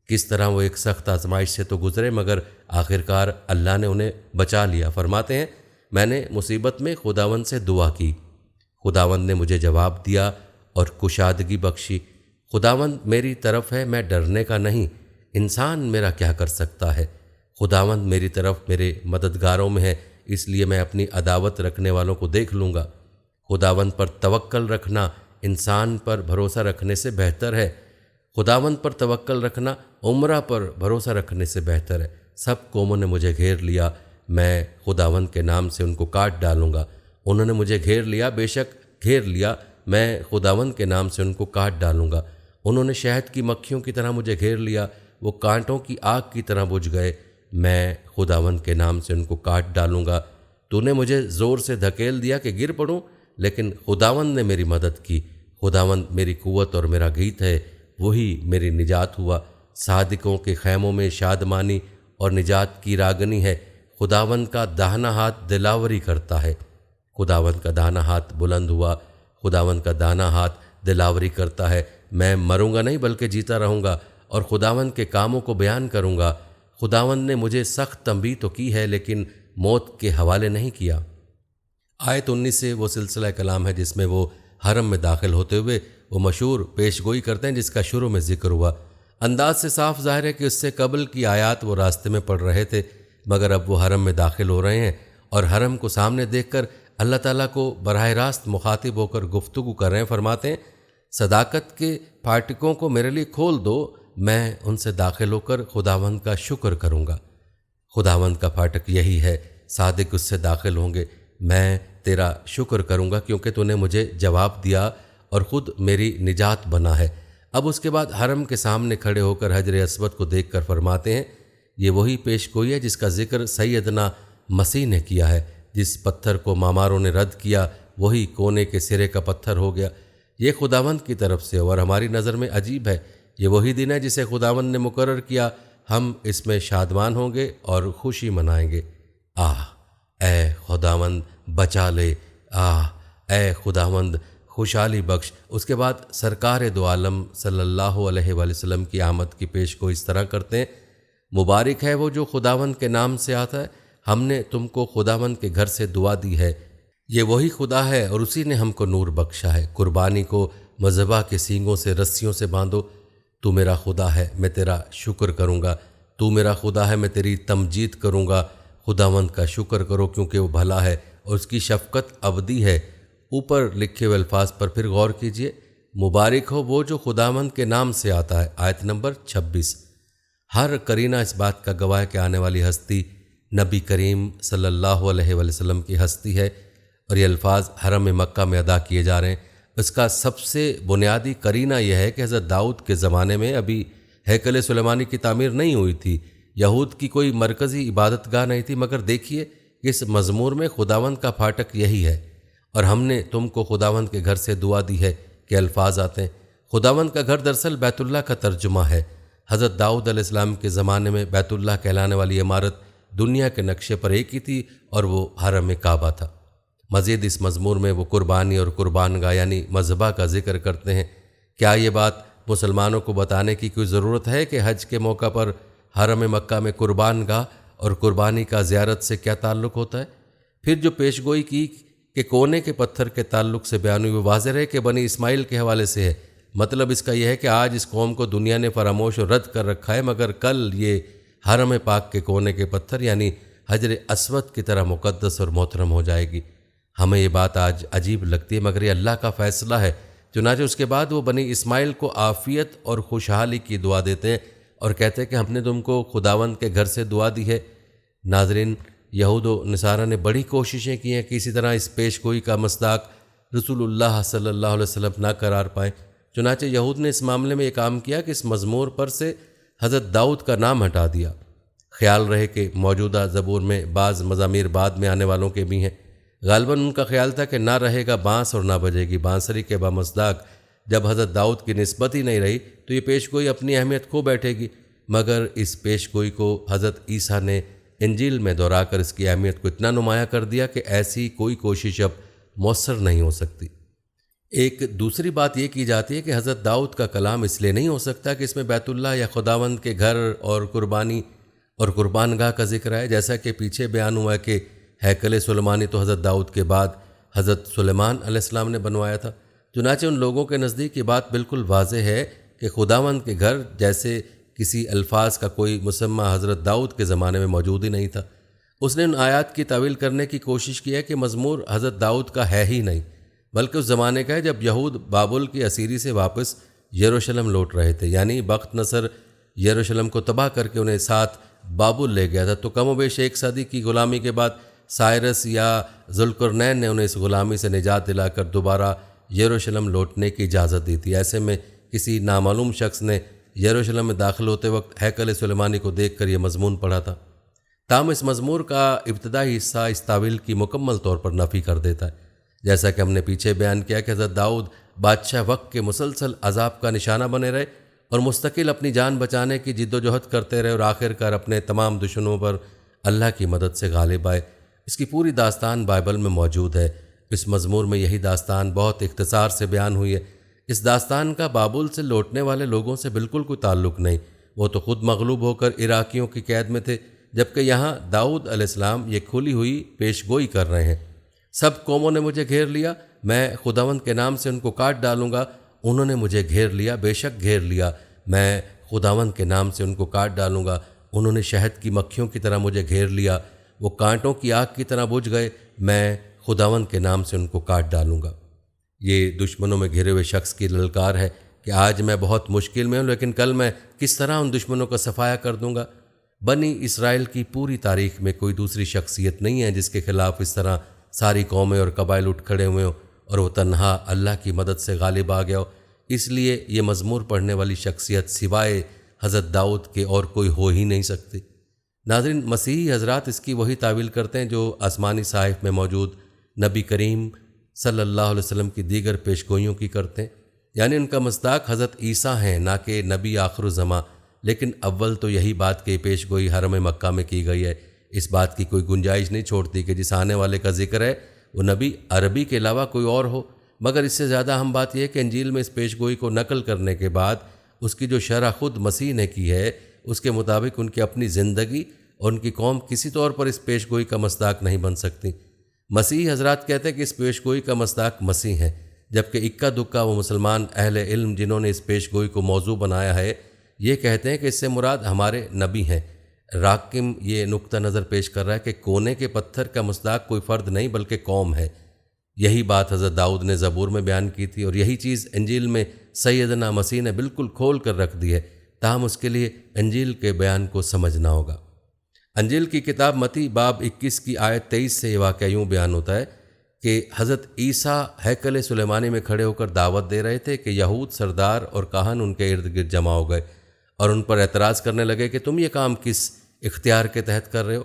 کس طرح وہ ایک سخت آزمائش سے تو گزرے مگر آخرکار اللہ نے انہیں بچا لیا۔ فرماتے ہیں میں نے مصیبت میں خداوند سے دعا کی، خداوند نے مجھے جواب دیا اور کشادگی بخشی۔ خداوند میری طرف ہے، میں ڈرنے کا نہیں، انسان میرا کیا کر سکتا ہے؟ خداوند میری طرف میرے مددگاروں میں ہے، اس لیے میں اپنی عداوت رکھنے والوں کو دیکھ لوں گا۔ خداوند پر توکل رکھنا انسان پر بھروسہ رکھنے سے بہتر ہے۔ خداوند پر توکل رکھنا عمرہ پر بھروسہ رکھنے سے بہتر ہے۔ سب قوموں نے مجھے گھیر لیا، میں خداوند کے نام سے ان کو کاٹ ڈالوں گا۔ انہوں نے مجھے گھیر لیا، بے شک گھیر لیا، میں خداوند کے نام سے ان کو کاٹ ڈالوں گا۔ انہوں نے شہد کی مکھیوں کی طرح مجھے گھیر لیا، وہ کانٹوں کی آگ کی طرح بجھ گئے، میں خداوند کے نام سے ان کو کاٹ ڈالوں گا۔ تو نے مجھے زور سے دھکیل دیا کہ گر پڑوں، لیکن خداوند نے میری مدد کی۔ خداوند میری قوت اور میرا گیت ہے، وہی میری نجات ہوا۔ صادقوں کے خیموں میں شادمانی اور نجات کی راگنی ہے۔ خداوند کا داہنا ہاتھ دلاوری کرتا ہے۔ خداوند کا داہنا ہاتھ بلند ہوا، خداوند کا داہنا ہاتھ دلاوری کرتا ہے۔ میں مروں گا نہیں بلکہ جیتا رہوں گا اور خداوند کے کاموں کو بیان کروں گا۔ خداوند نے مجھے سخت تنبیہ تو کی ہے لیکن موت کے حوالے نہیں کیا۔ آیت 19 سے وہ سلسلہ کلام ہے جس میں وہ حرم میں داخل ہوتے ہوئے وہ مشہور پیش گوئی کرتے ہیں جس کا شروع میں ذکر ہوا۔ انداز سے صاف ظاہر ہے کہ اس سے قبل کی آیات وہ راستے میں پڑھ رہے تھے، مگر اب وہ حرم میں داخل ہو رہے ہیں اور حرم کو سامنے دیکھ کر اللہ تعالیٰ کو براہ راست مخاطب ہو کر گفتگو کر رہے ہیں۔ فرماتے ہیں صداقت کے پھاٹکوں کو میرے لیے کھول دو، میں ان سے داخل ہو کر خداوند کا شکر کروں گا۔ خداوند کا پھاٹک یہی ہے، صادق اس سے داخل ہوں گے، میں تیرا شکر کروں گا کیونکہ تو نے مجھے جواب دیا اور خود میری نجات بنا ہے۔ اب اس کے بعد حرم کے سامنے کھڑے ہو کر حجر اسود کو دیکھ کر فرماتے ہیں یہ وہی پیش گوئی ہے جس کا ذکر سیدنا مسیح نے کیا ہے۔ جس پتھر کو ماماروں نے رد کیا وہی کونے کے سرے کا پتھر ہو گیا۔ یہ خداوند کی طرف سے اور ہماری نظر میں عجیب ہے۔ یہ وہی دن ہے جسے خداوند نے مقرر کیا، ہم اس میں شادمان ہوں گے اور خوشی منائیں گے۔ اے خداوند بچا لے، اے خداوند خوشحالی بخش۔ اس کے بعد سرکار دو عالم صلی اللہ علیہ وآلہ وسلم کی آمد کی پیش کو اس طرح کرتے ہیں مبارک ہے وہ جو خداوند کے نام سے آتا ہے، ہم نے تم کو خداوند کے گھر سے دعا دی ہے۔ یہ وہی خدا ہے اور اسی نے ہم کو نور بخشا ہے۔ قربانی کو مذبح کے سینگوں سے رسیوں سے باندھو۔ تو میرا خدا ہے، میں تیرا شکر کروں گا۔ تو میرا خدا ہے، میں تیری تمجید کروں گا۔ خداوند کا شکر کرو کیونکہ وہ بھلا ہے اور اس کی شفقت ابدی ہے۔ اوپر لکھے ہوئے الفاظ پر پھر غور کیجئے، مبارک ہو وہ جو خداوند کے نام سے آتا ہے۔ آیت نمبر 26۔ ہر قرینہ اس بات کا گواہ ہے کہ آنے والی ہستی نبی کریم صلی اللہ علیہ وآلہ وسلم کی ہستی ہے، اور یہ الفاظ حرم مکہ میں ادا کیے جا رہے ہیں۔ اس کا سب سے بنیادی قرینہ یہ ہے کہ حضرت داؤد کے زمانے میں ابھی ہیکل سلیمانی کی تعمیر نہیں ہوئی تھی، یہود کی کوئی مرکزی عبادت گاہ نہیں تھی، مگر دیکھیے اس مزمور میں خداوند کا پھاٹک یہی ہے اور ہم نے تم کو خداوند کے گھر سے دعا دی ہے کہ الفاظ آتے ہیں۔ خداوند کا گھر دراصل بیت اللہ کا ترجمہ ہے۔ حضرت داؤد علیہ السلام کے زمانے میں بیت اللہ کہلانے والی عمارت دنیا کے نقشے پر ایک ہی تھی اور وہ حرم کعبہ تھا۔ مزید اس مزمور میں وہ قربانی اور قربان گاہ یعنی مذبح کا ذکر کرتے ہیں۔ کیا یہ بات مسلمانوں کو بتانے کی کوئی ضرورت ہے کہ حج کے موقع پر حرم مکہ میں قربان گاہ اور قربانی کا زیارت سے کیا تعلق ہوتا ہے؟ پھر جو پیشگوئی کی کہ کونے کے پتھر کے تعلق سے بیان ہوئی وہ واضح ہے کہ بنی اسماعیل کے حوالے سے ہے۔ مطلب اس کا یہ ہے کہ آج اس قوم کو دنیا نے فراموش اور رد کر رکھا ہے، مگر کل یہ حرم پاک کے کونے کے پتھر یعنی حجر اسود کی طرح مقدس اور محترم ہو جائے گی۔ ہمیں یہ بات آج عجیب لگتی ہے، مگر یہ اللہ کا فیصلہ ہے۔ چنانچہ اس کے بعد وہ بنی اسماعیل کو عافیت اور خوشحالی کی دعا دیتے ہیں اور کہتے ہیں کہ ہم نے تم کو خداوند کے گھر سے دعا دی ہے۔ ناظرین، یہود و نصارہ نے بڑی کوششیں کی ہیں کہ اسی طرح اس پیش گوئی کا مصداق رسول اللہ صلی اللہ علیہ وسلم نہ قرار پائیں۔ چنانچہ یہود نے اس معاملے میں یہ کام کیا کہ اس مزمور پر سے حضرت داؤد کا نام ہٹا دیا۔ خیال رہے کہ موجودہ زبور میں بعض مزامیر بعد میں آنے والوں کے بھی ہیں۔ غالباً ان کا خیال تھا کہ نہ رہے گا بانس اور نہ بجے گی بانسری کے بامصداق۔ جب حضرت داؤد کی نسبت ہی نہیں رہی تو یہ پیش گوئی اپنی اہمیت کھو بیٹھے گی، مگر اس پیش گوئی کو حضرت عیسیٰ نے انجیل میں دہرا کر اس کی اہمیت کو اتنا نمایاں کر دیا کہ ایسی کوئی کوشش اب مؤثر نہیں ہو سکتی۔ ایک دوسری بات یہ کی جاتی ہے کہ حضرت داؤد کا کلام اس لیے نہیں ہو سکتا کہ اس میں بیت اللہ یا خداوند کے گھر اور قربانی اور قربان گاہ کا ذکر ہے، جیسا کہ پیچھے بیان ہوا ہے کہ ہیکل سلیمانی تو حضرت داؤد کے بعد حضرت سلیمان علیہ السلام نے بنوایا تھا۔ چنانچہ ان لوگوں کے نزدیک یہ بات بالکل واضح ہے کہ خداوند کے گھر جیسے کسی الفاظ کا کوئی مسمہ حضرت داؤد کے زمانے میں موجود ہی نہیں تھا۔ اس نے ان آیات کی تعویل کرنے کی کوشش کی ہے کہ مزمور حضرت داؤد کا ہے ہی نہیں، بلکہ اس زمانے کا ہے جب یہود بابل کی اسیری سے واپس یروشلم لوٹ رہے تھے، یعنی بخت نصر یروشلم کو تباہ کر کے انہیں ساتھ بابل لے گیا تھا۔ تو کم و بیش 1 صدی کی غلامی کے بعد سائرس یا ذوالقرنین نے انہیں اس غلامی سے نجات دلا کر دوبارہ یروشلم لوٹنے کی اجازت دی تھی۔ ایسے میں کسی نامعلوم شخص نے یروشلم میں داخل ہوتے وقت ہیکل سلیمانی کو دیکھ کر یہ مضمون پڑھا تھا۔ تاہم اس مزمور کا ابتدائی حصہ اس تعویل کی مکمل طور پر نفی کر دیتا ہے۔ جیسا کہ ہم نے پیچھے بیان کیا کہ حضرت داؤد بادشاہ وقت کے مسلسل عذاب کا نشانہ بنے رہے اور مستقل اپنی جان بچانے کی جد و جہد کرتے رہے اور آخر کار اپنے تمام دشمنوں پر اللہ کی مدد سے غالب آئے۔ اس کی پوری داستان بائبل میں موجود ہے۔ اس مزمور میں یہی داستان بہت اختصار سے بیان ہوئی ہے۔ اس داستان کا بابل سے لوٹنے والے لوگوں سے بالکل کوئی تعلق نہیں، وہ تو خود مغلوب ہو کر عراقیوں کی قید میں تھے، جبکہ یہاں داؤد علیہ السلام یہ کھلی ہوئی پیش گوئی کر رہے ہیں۔ سب قوموں نے مجھے گھیر لیا، میں خداوند کے نام سے ان کو کاٹ ڈالوں گا۔ انہوں نے مجھے گھیر لیا، بے شک گھیر لیا، میں خداوند کے نام سے ان کو کاٹ ڈالوں گا۔ انہوں نے شہد کی مکھیوں کی طرح مجھے گھیر لیا، وہ کانٹوں کی آگ کی طرح بجھ گئے، میں خداوند کے نام سے ان کو کاٹ ڈالوں گا۔ یہ دشمنوں میں گھرے ہوئے شخص کی للکار ہے کہ آج میں بہت مشکل میں ہوں، لیکن کل میں کس طرح ان دشمنوں کا صفایا کر دوں گا۔ بنی اسرائیل کی پوری تاریخ میں کوئی دوسری شخصیت نہیں ہے جس کے خلاف اس طرح ساری قومیں اور قبائل اٹھ کھڑے ہوئے ہوں اور وہ تنہا اللہ کی مدد سے غالب آ گیا ہو۔ اس لیے یہ مزمور پڑھنے والی شخصیت سوائے حضرت داؤد کے اور کوئی ہو ہی نہیں سکتی۔ ناظرین، مسیحی حضرات اس کی وہی تعویل کرتے ہیں جو آسمانی صحائف میں موجود نبی کریم صلی اللہ علیہ وسلم کی دیگر پیشگوئیوں کی کرتے ہیں، یعنی ان کا مصداق حضرت عیسیٰ ہیں، نہ کہ نبی آخر الزماں۔ لیکن اول تو یہی بات کہ پیشگوئی حرم مکہ میں کی گئی ہے، اس بات کی کوئی گنجائش نہیں چھوڑتی کہ جس آنے والے کا ذکر ہے وہ نبی عربی کے علاوہ کوئی اور ہو۔ مگر اس سے زیادہ اہم بات یہ ہے کہ انجیل میں اس پیشگوئی کو نقل کرنے کے بعد اس کی جو شرح خود مسیح نے کی ہے، اس کے مطابق ان کی اپنی زندگی اور ان کی قوم کسی طور پر اس پیشگوئی کا مصداق نہیں بن سکتی۔ مسیحی حضرات کہتے ہیں کہ اس پیشگوئی کا مصداق مسیح ہے، جبکہ اکا دکا وہ مسلمان اہل علم جنہوں نے اس پیشگوئی کو موضوع بنایا ہے یہ کہتے ہیں کہ اس سے مراد ہمارے نبی ہیں۔ راکم یہ نقطہ نظر پیش کر رہا ہے کہ کونے کے پتھر کا مصداق کوئی فرد نہیں بلکہ قوم ہے۔ یہی بات حضرت داؤد نے زبور میں بیان کی تھی اور یہی چیز انجیل میں سیدنا مسیح نے بالکل کھول کر رکھ دی ہے، تاہم اس کے لیے انجیل کے بیان کو سمجھنا ہوگا۔ انجیل کی کتاب متی باب 21 کی آیت 23 سے یہ واقعہ یوں بیان ہوتا ہے کہ حضرت عیسیٰ ہیکل سلیمانی میں کھڑے ہو کر دعوت دے رہے تھے کہ یہود سردار اور کاہن ان کے ارد گرد جمع ہو گئے اور ان پر اعتراض کرنے لگے کہ تم یہ کام کس اختیار کے تحت کر رہے ہو۔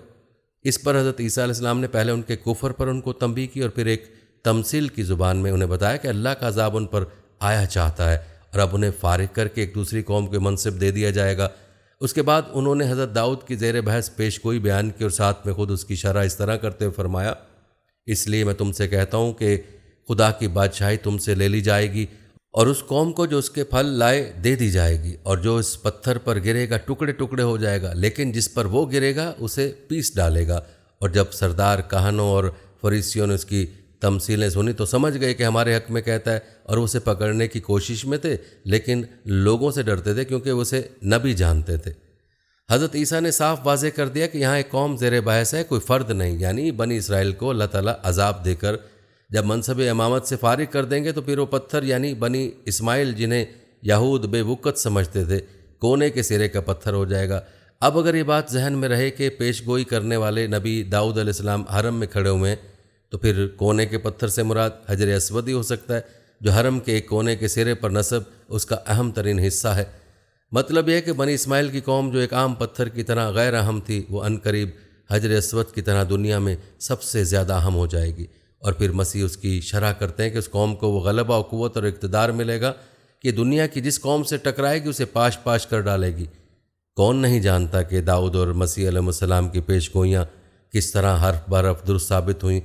اس پر حضرت عیسیٰ علیہ السلام نے پہلے ان کے کفر پر ان کو تنبیہ کی اور پھر ایک تمثیل کی زبان میں انہیں بتایا کہ اللہ کا عذاب ان پر آیا چاہتا ہے اور اب انہیں فارغ کر کے ایک دوسری قوم کے منصب دے دیا جائے گا۔ اس کے بعد انہوں نے حضرت داؤد کی زیر بحث پیش گوئی بیان کی اور ساتھ میں خود اس کی شرح اس طرح کرتے ہوئے فرمایا، اس لیے میں تم سے کہتا ہوں کہ خدا کی بادشاہی تم سے لے لی جائے گی اور اس قوم کو جو اس کے پھل لائے دے دی جائے گی، اور جو اس پتھر پر گرے گا ٹکڑے ٹکڑے ہو جائے گا، لیکن جس پر وہ گرے گا اسے پیس ڈالے گا۔ اور جب سردار کہنوں اور فریسیوں نے اس کی تمثیلیں سنی تو سمجھ گئے کہ ہمارے حق میں کہتا ہے، اور اسے پکڑنے کی کوشش میں تھے، لیکن لوگوں سے ڈرتے تھے کیونکہ وہ اسے نبی جانتے تھے۔ حضرت عیسیٰ نے صاف واضح کر دیا کہ یہاں ایک قوم زیر بحث ہے، کوئی فرد نہیں، یعنی بنی اسرائیل کو اللہ تعالیٰ عذاب دے کر جب منصب امامت سے فارغ کر دیں گے تو پھر وہ پتھر یعنی بنی اسماعیل جنہیں یہود بے وقت سمجھتے تھے، کونے کے سرے کا پتھر ہو جائے گا۔ اب اگر یہ بات ذہن میں رہے کہ پیش گوئی کرنے والے نبی داؤد علیہ السلام حرم میں کھڑے ہوئے ہیں، تو پھر کونے کے پتھر سے مراد حجر اسود ہی ہو سکتا ہے، جو حرم کے ایک کونے کے سرے پر نصب اس کا اہم ترین حصہ ہے۔ مطلب یہ ہے کہ بنی اسماعیل کی قوم جو ایک عام پتھر کی طرح غیر اہم تھی، وہ عنقریب حجر اسود کی طرح دنیا میں سب سے زیادہ اہم ہو جائے گی۔ اور پھر مسیح اس کی شرح کرتے ہیں کہ اس قوم کو وہ غلبہ و قوت اور اقتدار ملے گا کہ دنیا کی جس قوم سے ٹکرائے گی اسے پاش پاش کر ڈالے گی۔ کون نہیں جانتا کہ داؤد اور مسیح علیہ السلام کی پیش گوئیاں کس طرح حرف برف درست ثابت ہوئیں۔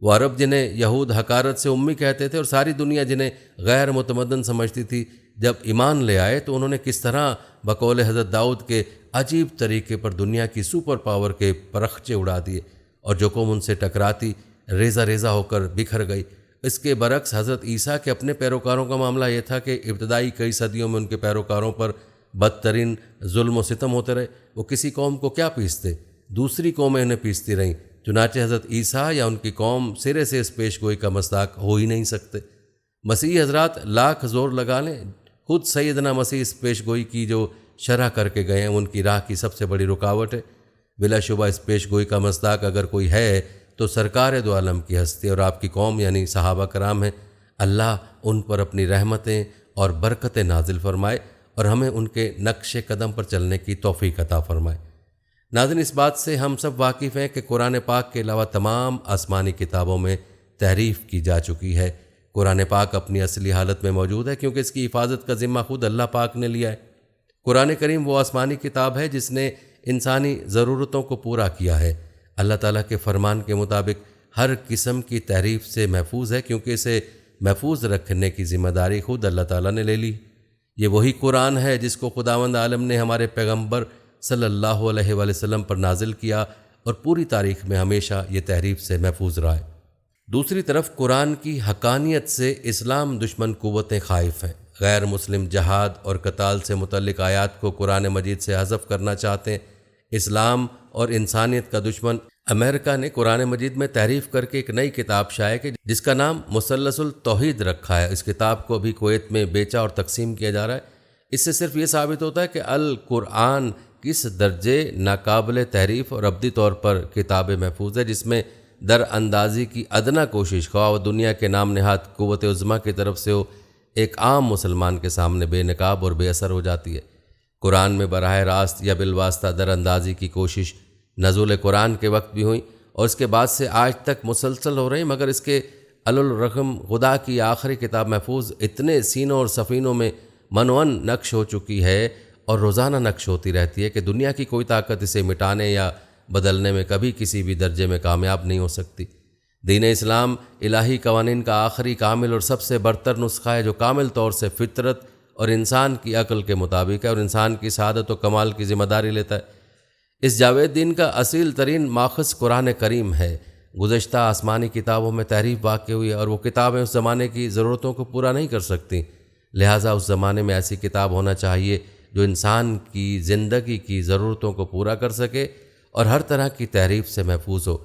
وہ عرب جنہیں یہود حقارت سے امی کہتے تھے اور ساری دنیا جنہیں غیر متمدن سمجھتی تھی، جب ایمان لے آئے تو انہوں نے کس طرح بقول حضرت داؤد کے عجیب طریقے پر دنیا کی سپر پاور کے پرخچے اڑا دیے، اور جو قوم ان سے ٹکراتی ریزہ ریزہ ہو کر بکھر گئی۔ اس کے برعکس حضرت عیسیٰ کے اپنے پیروکاروں کا معاملہ یہ تھا کہ ابتدائی کئی صدیوں میں ان کے پیروکاروں پر بدترین ظلم و ستم ہوتے رہے۔ وہ کسی قوم کو کیا پیستے، دوسری قومیں انہیں پیستی رہیں، چنانچہ حضرت عیسیٰ یا ان کی قوم سرے سے اس پیش گوئی کا مصداق ہو ہی نہیں سکتے۔ مسیحی حضرات لاکھ زور لگا لیں، خود سیدنا مسیح اس پیش گوئی کی جو شرح کر کے گئے ہیں ان کی راہ کی سب سے بڑی رکاوٹ ہے۔ بلا شبہ اس پیش گوئی کا مصداق اگر کوئی ہے تو سرکار دو عالم کی ہستی اور آپ کی قوم یعنی صحابہ کرام ہیں۔ اللہ ان پر اپنی رحمتیں اور برکتیں نازل فرمائے اور ہمیں ان کے نقش قدم پر چلنے کی توفیق عطا فرمائے۔ ناظرین، اس بات سے ہم سب واقف ہیں کہ قرآن پاک کے علاوہ تمام آسمانی کتابوں میں تحریف کی جا چکی ہے۔ قرآن پاک اپنی اصلی حالت میں موجود ہے کیونکہ اس کی حفاظت کا ذمہ خود اللہ پاک نے لیا ہے۔ قرآن کریم وہ آسمانی کتاب ہے جس نے انسانی ضرورتوں کو پورا کیا ہے۔ اللہ تعالیٰ کے فرمان کے مطابق ہر قسم کی تحریف سے محفوظ ہے کیونکہ اسے محفوظ رکھنے کی ذمہ داری خود اللہ تعالیٰ نے لے لی۔ یہ وہی قرآن ہے جس کو خداوند عالم نے ہمارے پیغمبر صلی اللہ علیہ وآلہ وسلم پر نازل کیا اور پوری تاریخ میں ہمیشہ یہ تحریف سے محفوظ رہا ہے۔ دوسری طرف قرآن کی حقانیت سے اسلام دشمن قوتیں خائف ہیں۔ غیر مسلم جہاد اور قتال سے متعلق آیات کو قرآن مجید سے حذف کرنا چاہتے ہیں۔ اسلام اور انسانیت کا دشمن امریکہ نے قرآن مجید میں تحریف کر کے ایک نئی کتاب شائع کی جس کا نام مثلث التوحید رکھا ہے۔ اس کتاب کو ابھی کویت میں بیچا اور تقسیم کیا جا رہا ہے۔ اس سے صرف یہ ثابت ہوتا ہے کہ القرآن کس درجے ناقابل تحریف اور ابدی طور پر کتاب محفوظ ہے، جس میں در اندازی کی ادنا کوشش خواہ و دنیا کے نام نہاد قوت عظمیٰ کی طرف سے ہو، ایک عام مسلمان کے سامنے بے نقاب اور بے اثر ہو جاتی ہے۔ قرآن میں براہ راست یا بالواسطہ در اندازی کی کوشش نزول قرآن کے وقت بھی ہوئی اور اس کے بعد سے آج تک مسلسل ہو رہی، مگر اس کے الرغم خدا کی آخری کتاب محفوظ اتنے سینوں اور سفینوں میں منون نقش ہو چکی ہے اور روزانہ نقش ہوتی رہتی ہے کہ دنیا کی کوئی طاقت اسے مٹانے یا بدلنے میں کبھی کسی بھی درجے میں کامیاب نہیں ہو سکتی۔ دین اسلام الہی قوانین کا آخری کامل اور سب سے برتر نسخہ ہے جو کامل طور سے فطرت اور انسان کی عقل کے مطابق ہے اور انسان کی سعادت و کمال کی ذمہ داری لیتا ہے۔ اس جاوید دین کا اصیل ترین ماخذ قرآن کریم ہے۔ گزشتہ آسمانی کتابوں میں تحریف واقع ہوئی ہے اور وہ کتابیں اس زمانے کی ضرورتوں کو پورا نہیں کر سکتی، لہٰذا اس زمانے میں ایسی کتاب ہونا چاہیے جو انسان کی زندگی کی ضرورتوں کو پورا کر سکے اور ہر طرح کی تحریف سے محفوظ ہو۔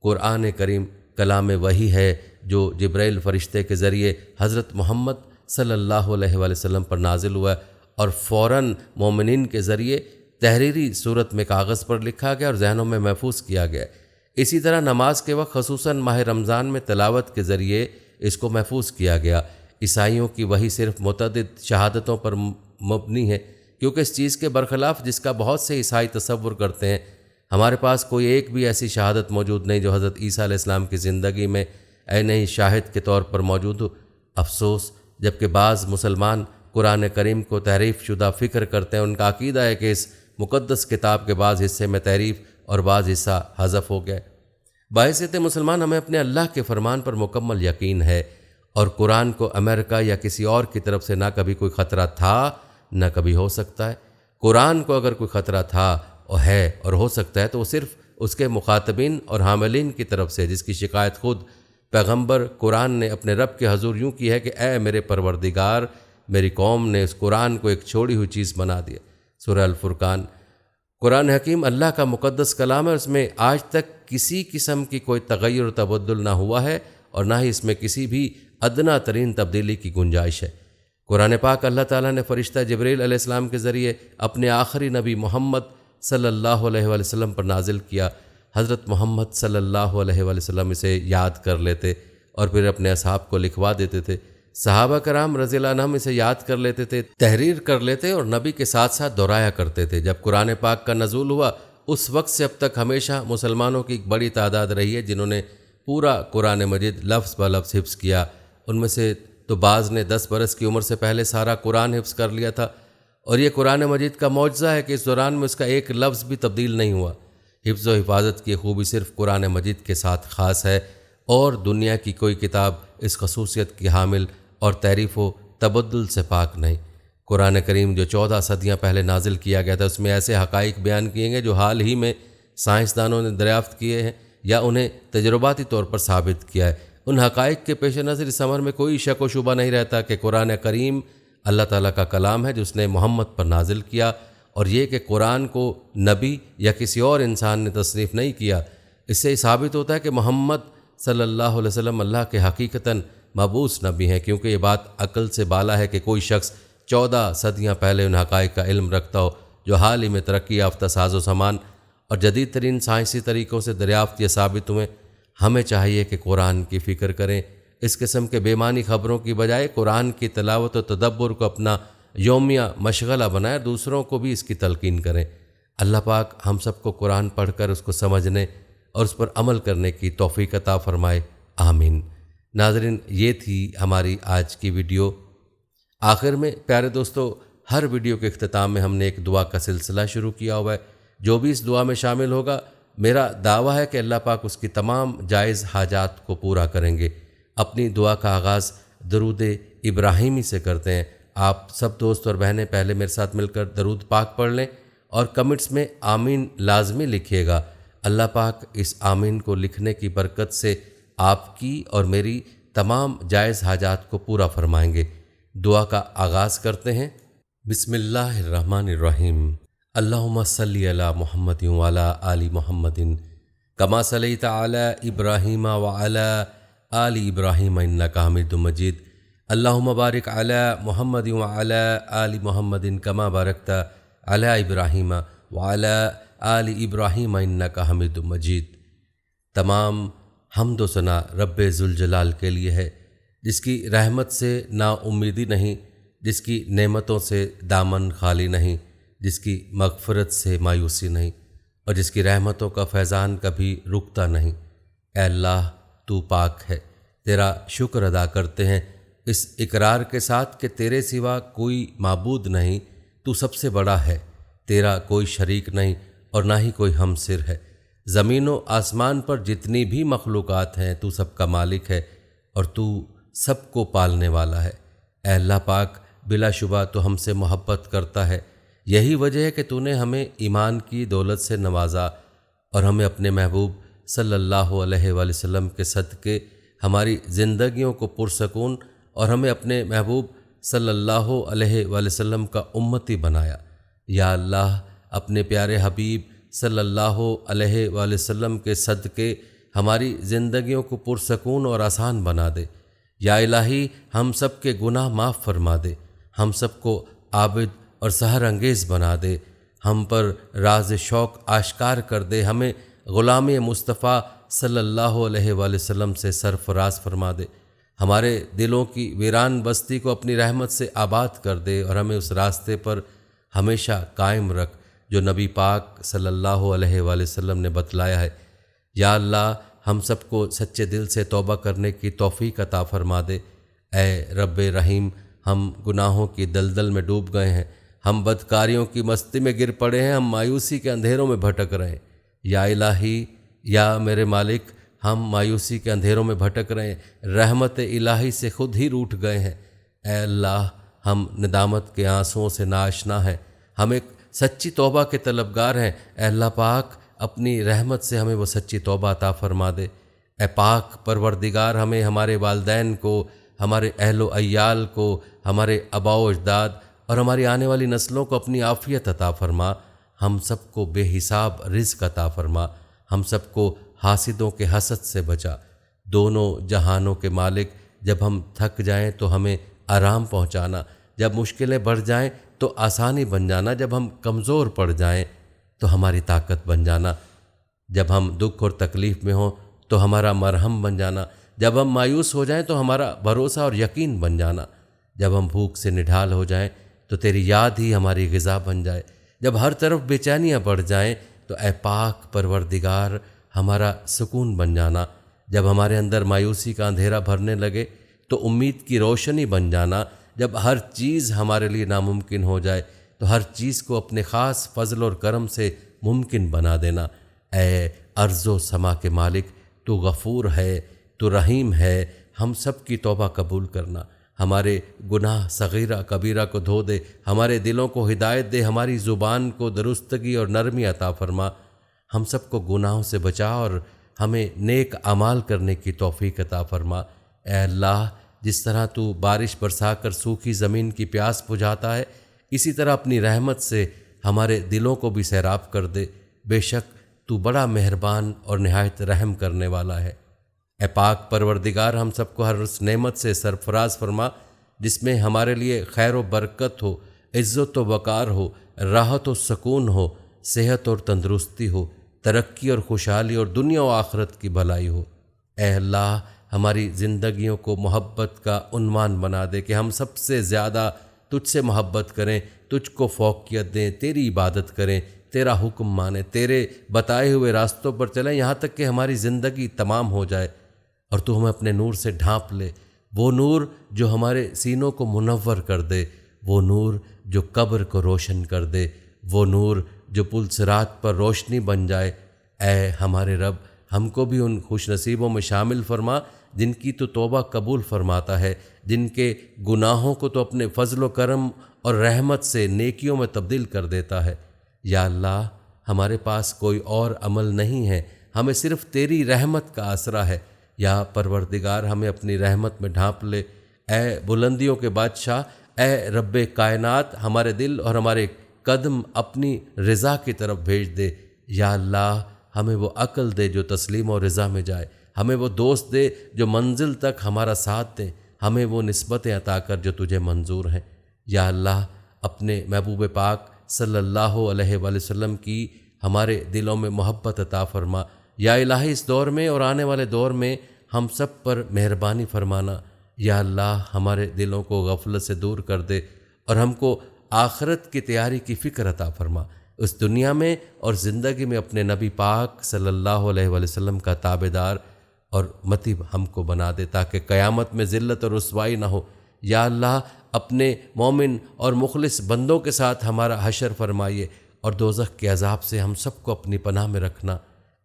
قرآن کریم کلام وحی ہے جو جبرائیل فرشتے کے ذریعے حضرت محمد صلی اللہ علیہ وآلہ وسلم پر نازل ہوا ہے اور فوراً مومنین کے ذریعے تحریری صورت میں کاغذ پر لکھا گیا اور ذہنوں میں محفوظ کیا گیا۔ اسی طرح نماز کے وقت خصوصاً ماہ رمضان میں تلاوت کے ذریعے اس کو محفوظ کیا گیا۔ عیسائیوں کی وحی صرف متعدد شہادتوں پر مبنی ہے کیونکہ اس چیز کے برخلاف جس کا بہت سے عیسائی تصور کرتے ہیں، ہمارے پاس کوئی ایک بھی ایسی شہادت موجود نہیں جو حضرت عیسیٰ علیہ السلام کی زندگی میں اے نہیں شاہد کے طور پر موجود ہو۔ افسوس جبکہ بعض مسلمان قرآن کریم کو تحریف شدہ فکر کرتے ہیں، ان کا عقیدہ ہے کہ اس مقدس کتاب کے بعض حصے میں تحریف اور بعض حصہ حذف ہو گئے۔ بحیثیت مسلمان ہمیں اپنے اللہ کے فرمان پر مکمل یقین ہے، اور قرآن کو امریکہ یا کسی اور کی طرف سے نہ کبھی کوئی خطرہ تھا نہ کبھی ہو سکتا ہے۔ قرآن کو اگر کوئی خطرہ تھا اور ہے اور ہو سکتا ہے تو وہ صرف اس کے مخاطبین اور حاملین کی طرف سے، جس کی شکایت خود پیغمبر قرآن نے اپنے رب کے حضور یوں کی ہے کہ اے میرے پروردگار، میری قوم نے اس قرآن کو ایک چھوڑی ہوئی چیز بنا دیا۔ سورہ الفرقان۔ قرآن حکیم اللہ کا مقدس کلام ہے، اس میں آج تک کسی قسم کی کوئی تغیر و تبدل نہ ہوا ہے اور نہ ہی اس میں کسی بھی ادنا ترین تبدیلی کی گنجائش ہے۔ قرآن پاک اللہ تعالیٰ نے فرشتہ جبریل علیہ السلام کے ذریعے اپنے آخری نبی محمد صلی اللہ علیہ وآلہ وسلم پر نازل کیا۔ حضرت محمد صلی اللہ علیہ وآلہ وسلم اسے یاد کر لیتے اور پھر اپنے اصحاب کو لکھوا دیتے تھے۔ صحابہ کرام رضی اللہ عنہم اسے یاد کر لیتے تھے، تحریر کر لیتے اور نبی کے ساتھ ساتھ دہرایا کرتے تھے۔ جب قرآن پاک کا نزول ہوا اس وقت سے اب تک ہمیشہ مسلمانوں کی ایک بڑی تعداد رہی ہے جنہوں نے پورا قرآن مجید لفظ بہ لفظ حفظ کیا۔ ان میں سے تو بعض نے 10 برس کی عمر سے پہلے سارا قرآن حفظ کر لیا تھا، اور یہ قرآن مجید کا معجزہ ہے کہ اس دوران میں اس کا ایک لفظ بھی تبدیل نہیں ہوا۔ حفظ و حفاظت کی خوبی صرف قرآن مجید کے ساتھ خاص ہے، اور دنیا کی کوئی کتاب اس خصوصیت کی حامل اور تحریف و تبدل سے پاک نہیں۔ قرآن کریم جو 14 صدیاں پہلے نازل کیا گیا تھا، اس میں ایسے حقائق بیان کیے گئے جو حال ہی میں سائنسدانوں نے دریافت کیے ہیں یا انہیں تجرباتی طور پر ثابت کیا ہے۔ ان حقائق کے پیش نظر اس امر میں کوئی شک و شبہ نہیں رہتا کہ قرآن کریم اللہ تعالیٰ کا کلام ہے جو اس نے محمد پر نازل کیا، اور یہ کہ قرآن کو نبی یا کسی اور انسان نے تصنیف نہیں کیا، اس سے ثابت ہوتا ہے کہ محمد صلی اللہ علیہ وسلم اللہ کے حقیقتاً مبعوث نبی ہیں، کیونکہ یہ بات عقل سے بالا ہے کہ کوئی شخص 14 صدیاں پہلے ان حقائق کا علم رکھتا ہو جو حال ہی میں ترقی یافتہ ساز و سامان اور جدید ترین سائنسی طریقوں سے دریافت یا ثابت ہوئے۔ ہمیں چاہیے کہ قرآن کی فکر کریں، اس قسم کے بے معنی خبروں کی بجائے قرآن کی تلاوت و تدبر کو اپنا یومیہ مشغلہ بنائیں، دوسروں کو بھی اس کی تلقین کریں۔ اللہ پاک ہم سب کو قرآن پڑھ کر اس کو سمجھنے اور اس پر عمل کرنے کی توفیق عطا فرمائے، آمین۔ ناظرین، یہ تھی ہماری آج کی ویڈیو۔ آخر میں پیارے دوستو، ہر ویڈیو کے اختتام میں ہم نے ایک دعا کا سلسلہ شروع کیا ہوا ہے۔ جو بھی اس دعا میں شامل ہوگا، میرا دعویٰ ہے کہ اللہ پاک اس کی تمام جائز حاجات کو پورا کریں گے۔ اپنی دعا کا آغاز درود ابراہیمی سے کرتے ہیں۔ آپ سب دوست اور بہنیں پہلے میرے ساتھ مل کر درود پاک پڑھ لیں اور کمنٹس میں آمین لازمی لکھیے گا۔ اللہ پاک اس آمین کو لکھنے کی برکت سے آپ کی اور میری تمام جائز حاجات کو پورا فرمائیں گے۔ دعا کا آغاز کرتے ہیں۔ بسم اللہ الرحمن الرحیم۔ اللہم صلی علی محمد وعلی آل محمد کما صلیت علی ابراہیم وعلی آل ابراہیم انک حمید مجید۔ اللہم بارک علی محمد وعلی آل محمد کما بارکت علی ابراہیم وعلی آل ابراہیم انک حمید مجید۔ تمام حمد و ثنا رب ذوالجلال کے لیے ہے، جس کی رحمت سے نا امیدی نہیں، جس کی نعمتوں سے دامن خالی نہیں، جس کی مغفرت سے مایوسی نہیں، اور جس کی رحمتوں کا فیضان کبھی رکتا نہیں۔ اے اللہ، تو پاک ہے، تیرا شکر ادا کرتے ہیں اس اقرار کے ساتھ کہ تیرے سوا کوئی معبود نہیں، تو سب سے بڑا ہے، تیرا کوئی شریک نہیں اور نہ ہی کوئی ہمسر ہے۔ زمین و آسمان پر جتنی بھی مخلوقات ہیں تو سب کا مالک ہے اور تو سب کو پالنے والا ہے۔ اے اللہ پاک، بلا شبہ تو ہم سے محبت کرتا ہے، یہی وجہ ہے کہ تو نے ہمیں ایمان کی دولت سے نوازا اور ہمیں اپنے محبوب صلی اللہ علیہ وآلہ وسلم کے صدقے ہماری زندگیوں کو پرسکون اور ہمیں اپنے محبوب صلی اللہ علیہ وآلہ وسلم کا امتی بنایا۔ یا اللہ، اپنے پیارے حبیب صلی اللہ علیہ وآلہ وسلم کے صدقے ہماری زندگیوں کو پرسکون اور آسان بنا دے۔ یا الہی، ہم سب کے گناہ معاف فرما دے، ہم سب کو عابد اور سحر انگیز بنا دے، ہم پر راز شوق آشکار کر دے، ہمیں غلام مصطفیٰ صلی اللہ علیہ وآلہ وسلم سے سرفراز فرما دے، ہمارے دلوں کی ویران بستی کو اپنی رحمت سے آباد کر دے اور ہمیں اس راستے پر ہمیشہ قائم رکھ جو نبی پاک صلی اللہ علیہ وآلہ وسلم نے بتلایا ہے۔ یا اللہ، ہم سب کو سچے دل سے توبہ کرنے کی توفیق عطا فرما دے۔ اے رب رحیم، ہم گناہوں کی دلدل میں ڈوب گئے ہیں، ہم بدکاریوں کی مستی میں گر پڑے ہیں، ہم مایوسی کے اندھیروں میں بھٹک رہے ہیں۔ یا الہی، یا میرے مالک، ہم مایوسی کے اندھیروں میں بھٹک رہے ہیں، رحمت الہی سے خود ہی روٹھ گئے ہیں۔ اے اللہ، ہم ندامت کے آنسوؤں سے ناآشنا ہیں، ہم ایک سچی توبہ کے طلبگار ہیں۔ اے اللہ پاک، اپنی رحمت سے ہمیں وہ سچی توبہ عطا فرما دے۔ اے پاک پروردگار، ہمیں، ہمارے والدین کو، ہمارے اہل و عیال کو، ہمارے آباء و اجداد اور ہماری آنے والی نسلوں کو اپنی عافیت عطا فرما۔ ہم سب کو بے حساب رزق عطا فرما، ہم سب کو حاسدوں کے حسد سے بچا۔ دونوں جہانوں کے مالک، جب ہم تھک جائیں تو ہمیں آرام پہنچانا، جب مشکلیں بڑھ جائیں تو آسانی بن جانا، جب ہم کمزور پڑ جائیں تو ہماری طاقت بن جانا، جب ہم دکھ اور تکلیف میں ہوں تو ہمارا مرہم بن جانا، جب ہم مایوس ہو جائیں تو ہمارا بھروسہ اور یقین بن جانا، جب ہم بھوک سے نڈھال ہو جائیں تو تیری یاد ہی ہماری غذا بن جائے، جب ہر طرف بے چینیاں بڑھ جائیں تو اے پاک پروردگار ہمارا سکون بن جانا، جب ہمارے اندر مایوسی کا اندھیرا بھرنے لگے تو امید کی روشنی بن جانا، جب ہر چیز ہمارے لیے ناممکن ہو جائے تو ہر چیز کو اپنے خاص فضل اور کرم سے ممکن بنا دینا۔ اے ارض و سما کے مالک، تو غفور ہے، تو رحیم ہے، ہم سب کی توبہ قبول کرنا، ہمارے گناہ صغیرہ کبیرہ کو دھو دے، ہمارے دلوں کو ہدایت دے، ہماری زبان کو درستگی اور نرمی عطا فرما، ہم سب کو گناہوں سے بچا اور ہمیں نیک اعمال کرنے کی توفیق عطا فرما۔ اے اللہ، جس طرح تو بارش برسا کر سوکھی زمین کی پیاس بجھاتا ہے، اسی طرح اپنی رحمت سے ہمارے دلوں کو بھی سیراب کر دے، بے شک تو بڑا مہربان اور نہایت رحم کرنے والا ہے۔ اے پاک پروردگار، ہم سب کو ہر اس نعمت سے سرفراز فرما جس میں ہمارے لیے خیر و برکت ہو، عزت و وقار ہو، راحت و سکون ہو، صحت اور تندرستی ہو، ترقی اور خوشحالی اور دنیا و آخرت کی بھلائی ہو۔ اے اللہ، ہماری زندگیوں کو محبت کا عنوان بنا دے کہ ہم سب سے زیادہ تجھ سے محبت کریں، تجھ کو فوقیت دیں، تیری عبادت کریں، تیرا حکم مانیں، تیرے بتائے ہوئے راستوں پر چلیں، یہاں تک کہ ہماری زندگی تمام ہو جائے اور تو ہمیں اپنے نور سے ڈھانپ لے، وہ نور جو ہمارے سینوں کو منور کر دے، وہ نور جو قبر کو روشن کر دے، وہ نور جو پل صراط پر روشنی بن جائے۔ اے ہمارے رب، ہم کو بھی ان خوش نصیبوں میں شامل فرما جن کی تو توبہ قبول فرماتا ہے، جن کے گناہوں کو تو اپنے فضل و کرم اور رحمت سے نیکیوں میں تبدیل کر دیتا ہے۔ یا اللہ، ہمارے پاس کوئی اور عمل نہیں ہے، ہمیں صرف تیری رحمت کا آسرا ہے۔ یا پروردگار، ہمیں اپنی رحمت میں ڈھانپ لے۔ اے بلندیوں کے بادشاہ، اے رب کائنات، ہمارے دل اور ہمارے قدم اپنی رضا کی طرف بھیج دے۔ یا اللہ، ہمیں وہ عقل دے جو تسلیم و رضا میں جائے، ہمیں وہ دوست دے جو منزل تک ہمارا ساتھ دیں، ہمیں وہ نسبتیں عطا کر جو تجھے منظور ہیں۔ یا اللہ، اپنے محبوب پاک صلی اللہ علیہ وآلہ وسلم کی ہمارے دلوں میں محبت عطا فرما۔ یا الہی، اس دور میں اور آنے والے دور میں ہم سب پر مہربانی فرمانا۔ یا اللہ، ہمارے دلوں کو غفلت سے دور کر دے اور ہم کو آخرت کی تیاری کی فکر عطا فرما، اس دنیا میں اور زندگی میں اپنے نبی پاک صلی اللہ علیہ وآلہ وسلم کا تابعدار اور متی ہم کو بنا دے تاکہ قیامت میں ذلت اور رسوائی نہ ہو۔ یا اللہ، اپنے مومن اور مخلص بندوں کے ساتھ ہمارا حشر فرمائیے اور دوزخ کے عذاب سے ہم سب کو اپنی پناہ میں رکھنا۔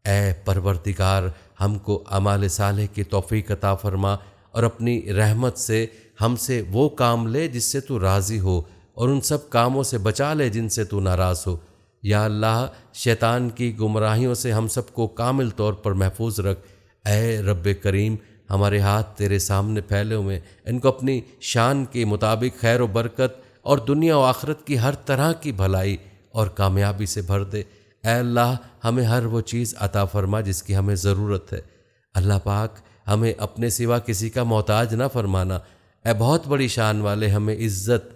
اے پروردگار، ہم کو اعمال صالح کی توفیق عطا فرما اور اپنی رحمت سے ہم سے وہ کام لے جس سے تو راضی ہو اور ان سب کاموں سے بچا لے جن سے تو ناراض ہو۔ یا اللہ، شیطان کی گمراہیوں سے ہم سب کو کامل طور پر محفوظ رکھ۔ اے رب کریم، ہمارے ہاتھ تیرے سامنے پھیلے ہوئے، ان کو اپنی شان کے مطابق خیر و برکت اور دنیا و آخرت کی ہر طرح کی بھلائی اور کامیابی سے بھر دے۔ اے اللہ، ہمیں ہر وہ چیز عطا فرما جس کی ہمیں ضرورت ہے۔ اللہ پاک، ہمیں اپنے سوا کسی کا محتاج نہ فرمانا۔ اے بہت بڑی شان والے، ہمیں عزت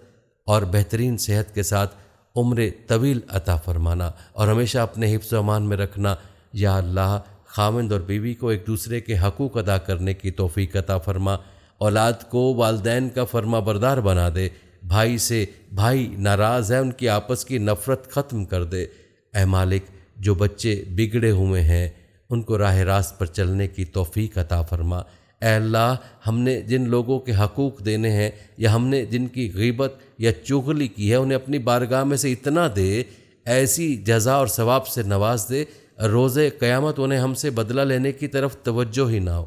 اور بہترین صحت کے ساتھ عمر طویل عطا فرمانا اور ہمیشہ اپنے حفظ و امان میں رکھنا۔ یا اللہ، خاوند اور بیوی کو ایک دوسرے کے حقوق ادا کرنے کی توفیق عطا فرما، اولاد کو والدین کا فرما بردار بنا دے، بھائی سے بھائی ناراض ہے ان کی آپس کی نفرت ختم کر دے۔ اے مالک، جو بچے بگڑے ہوئے ہیں ان کو راہ راست پر چلنے کی توفیق عطا فرما۔ اے اللہ، ہم نے جن لوگوں کے حقوق دینے ہیں یا ہم نے جن کی غیبت یا چغلی کی ہے انہیں اپنی بارگاہ میں سے اتنا دے، ایسی جزا اور ثواب سے نواز دے، روز قیامت انہیں ہم سے بدلہ لینے کی طرف توجہ ہی نہ ہو۔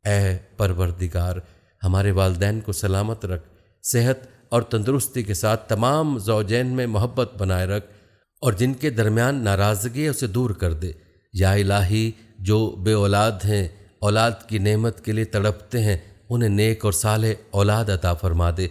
اے پروردگار، ہمارے والدین کو سلامت رکھ، صحت اور تندرستی کے ساتھ تمام زوجین میں محبت بنائے رکھ، اور جن کے درمیان ناراضگی ہے اسے دور کر دے۔ یا الہی، جو بے اولاد ہیں، اولاد کی نعمت کے لیے تڑپتے ہیں، انہیں نیک اور صالح اولاد عطا فرما دے۔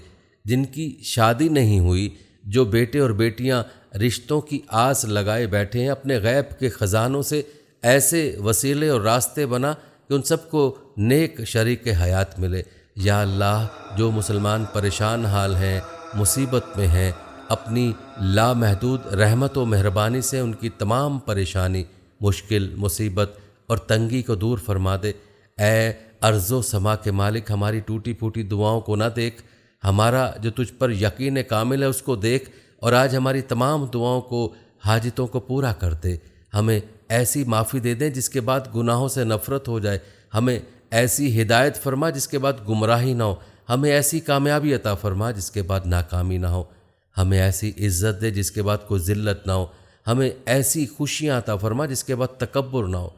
جن کی شادی نہیں ہوئی، جو بیٹے اور بیٹیاں رشتوں کی آس لگائے بیٹھے ہیں، اپنے غیب کے خزانوں سے ایسے وسیلے اور راستے بنا کہ ان سب کو نیک شریک حیات ملے۔ یا اللہ، جو مسلمان پریشان حال ہیں، مصیبت میں ہیں، اپنی لامحدود رحمت و مہربانی سے ان کی تمام پریشانی، مشکل، مصیبت اور تنگی کو دور فرما دے۔ اے ارض و سما کے مالک، ہماری ٹوٹی پھوٹی دعاؤں کو نہ دیکھ، ہمارا جو تجھ پر یقین کامل ہے اس کو دیکھ، اور آج ہماری تمام دعاؤں کو، حاجتوں کو پورا کر دے۔ ہمیں ایسی معافی دے دیں جس کے بعد گناہوں سے نفرت ہو جائے، ہمیں ایسی ہدایت فرما جس کے بعد گمراہی نہ ہو، ہمیں ایسی کامیابی عطا فرما جس کے بعد ناکامی نہ ہو، ہمیں ایسی عزت دے جس کے بعد کوئی ذلت نہ ہو، ہمیں ایسی خوشیاں عطا فرما جس کے بعد تکبر نہ ہو،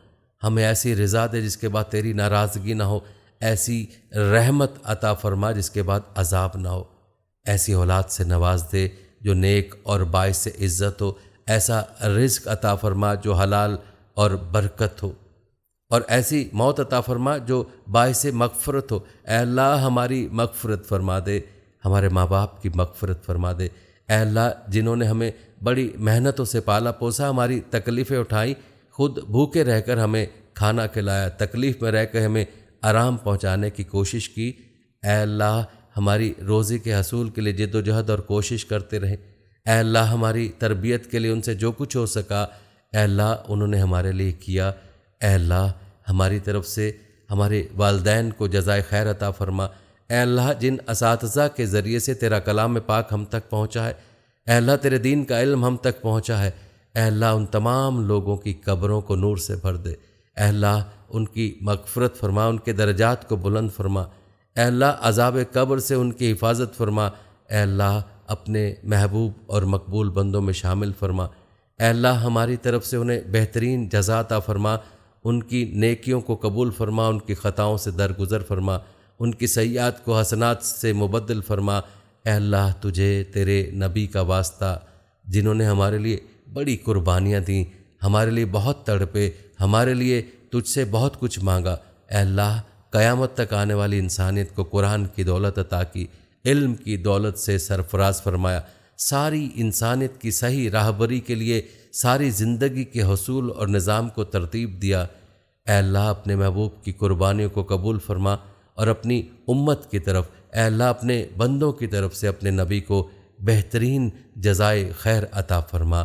ہمیں ایسی رضا دے جس کے بعد تیری ناراضگی نہ ہو، ایسی رحمت عطا فرما جس کے بعد عذاب نہ ہو، ایسی اولاد سے نواز دے جو نیک اور باعث عزت ہو، ایسا رزق عطا فرما جو حلال اور برکت ہو، اور ایسی موت عطا فرما جو باعث مغفرت ہو۔ اے اللہ، ہماری مغفرت فرما دے، ہمارے ماں باپ کی مغفرت فرما دے۔ اے اللہ، جنہوں نے ہمیں بڑی محنتوں سے پالا پوسا، ہماری تکلیفیں اٹھائیں، خود بھوکے رہ کر ہمیں کھانا کھلایا، تکلیف میں رہ کر ہمیں آرام پہنچانے کی کوشش کی، اے اللہ ہماری روزی کے حصول کے لیے جد و جہد اور کوشش کرتے رہیں۔ اے اللہ، ہماری تربیت کے لیے ان سے جو کچھ ہو سکا، اے اللہ انہوں نے ہمارے لیے کیا۔ اے اللہ، ہماری طرف سے ہمارے والدین کو جزائے خیر عطا فرما۔ اے اللہ، جن اساتذہ کے ذریعے سے تیرا کلام پاک ہم تک پہنچا ہے، اے اللہ تیرے دین کا علم ہم تک پہنچا ہے، اے اللہ ان تمام لوگوں کی قبروں کو نور سے بھر دے۔ اے اللہ ان کی مغفرت فرما، ان کے درجات کو بلند فرما۔ اے اللہ عذاب قبر سے ان کی حفاظت فرما۔ اے اللہ اپنے محبوب اور مقبول بندوں میں شامل فرما۔ اے اللہ ہماری طرف سے انہیں بہترین جزا عطا فرما، ان کی نیکیوں کو قبول فرما، ان کی خطاؤں سے درگزر فرما، ان کی سیئات کو حسنات سے مبدل فرما۔ اے اللہ تجھے، تیرے نبی کا واسطہ، جنہوں نے ہمارے لیے بڑی قربانیاں دیں، ہمارے لیے بہت تڑپے، ہمارے لیے تجھ سے بہت کچھ مانگا، اے اللہ قیامت تک آنے والی انسانیت کو قرآن کی دولت عطا کی، علم کی دولت سے سرفراز فرمایا، ساری انسانیت کی صحیح راہبری کے لیے ساری زندگی کے حصول اور نظام کو ترتیب دیا۔ اے اللہ اپنے محبوب کی قربانیوں کو قبول فرما، اور اپنی امت کی طرف، اے اللہ اپنے بندوں کی طرف سے اپنے نبی کو بہترین جزائے خیر عطا فرما۔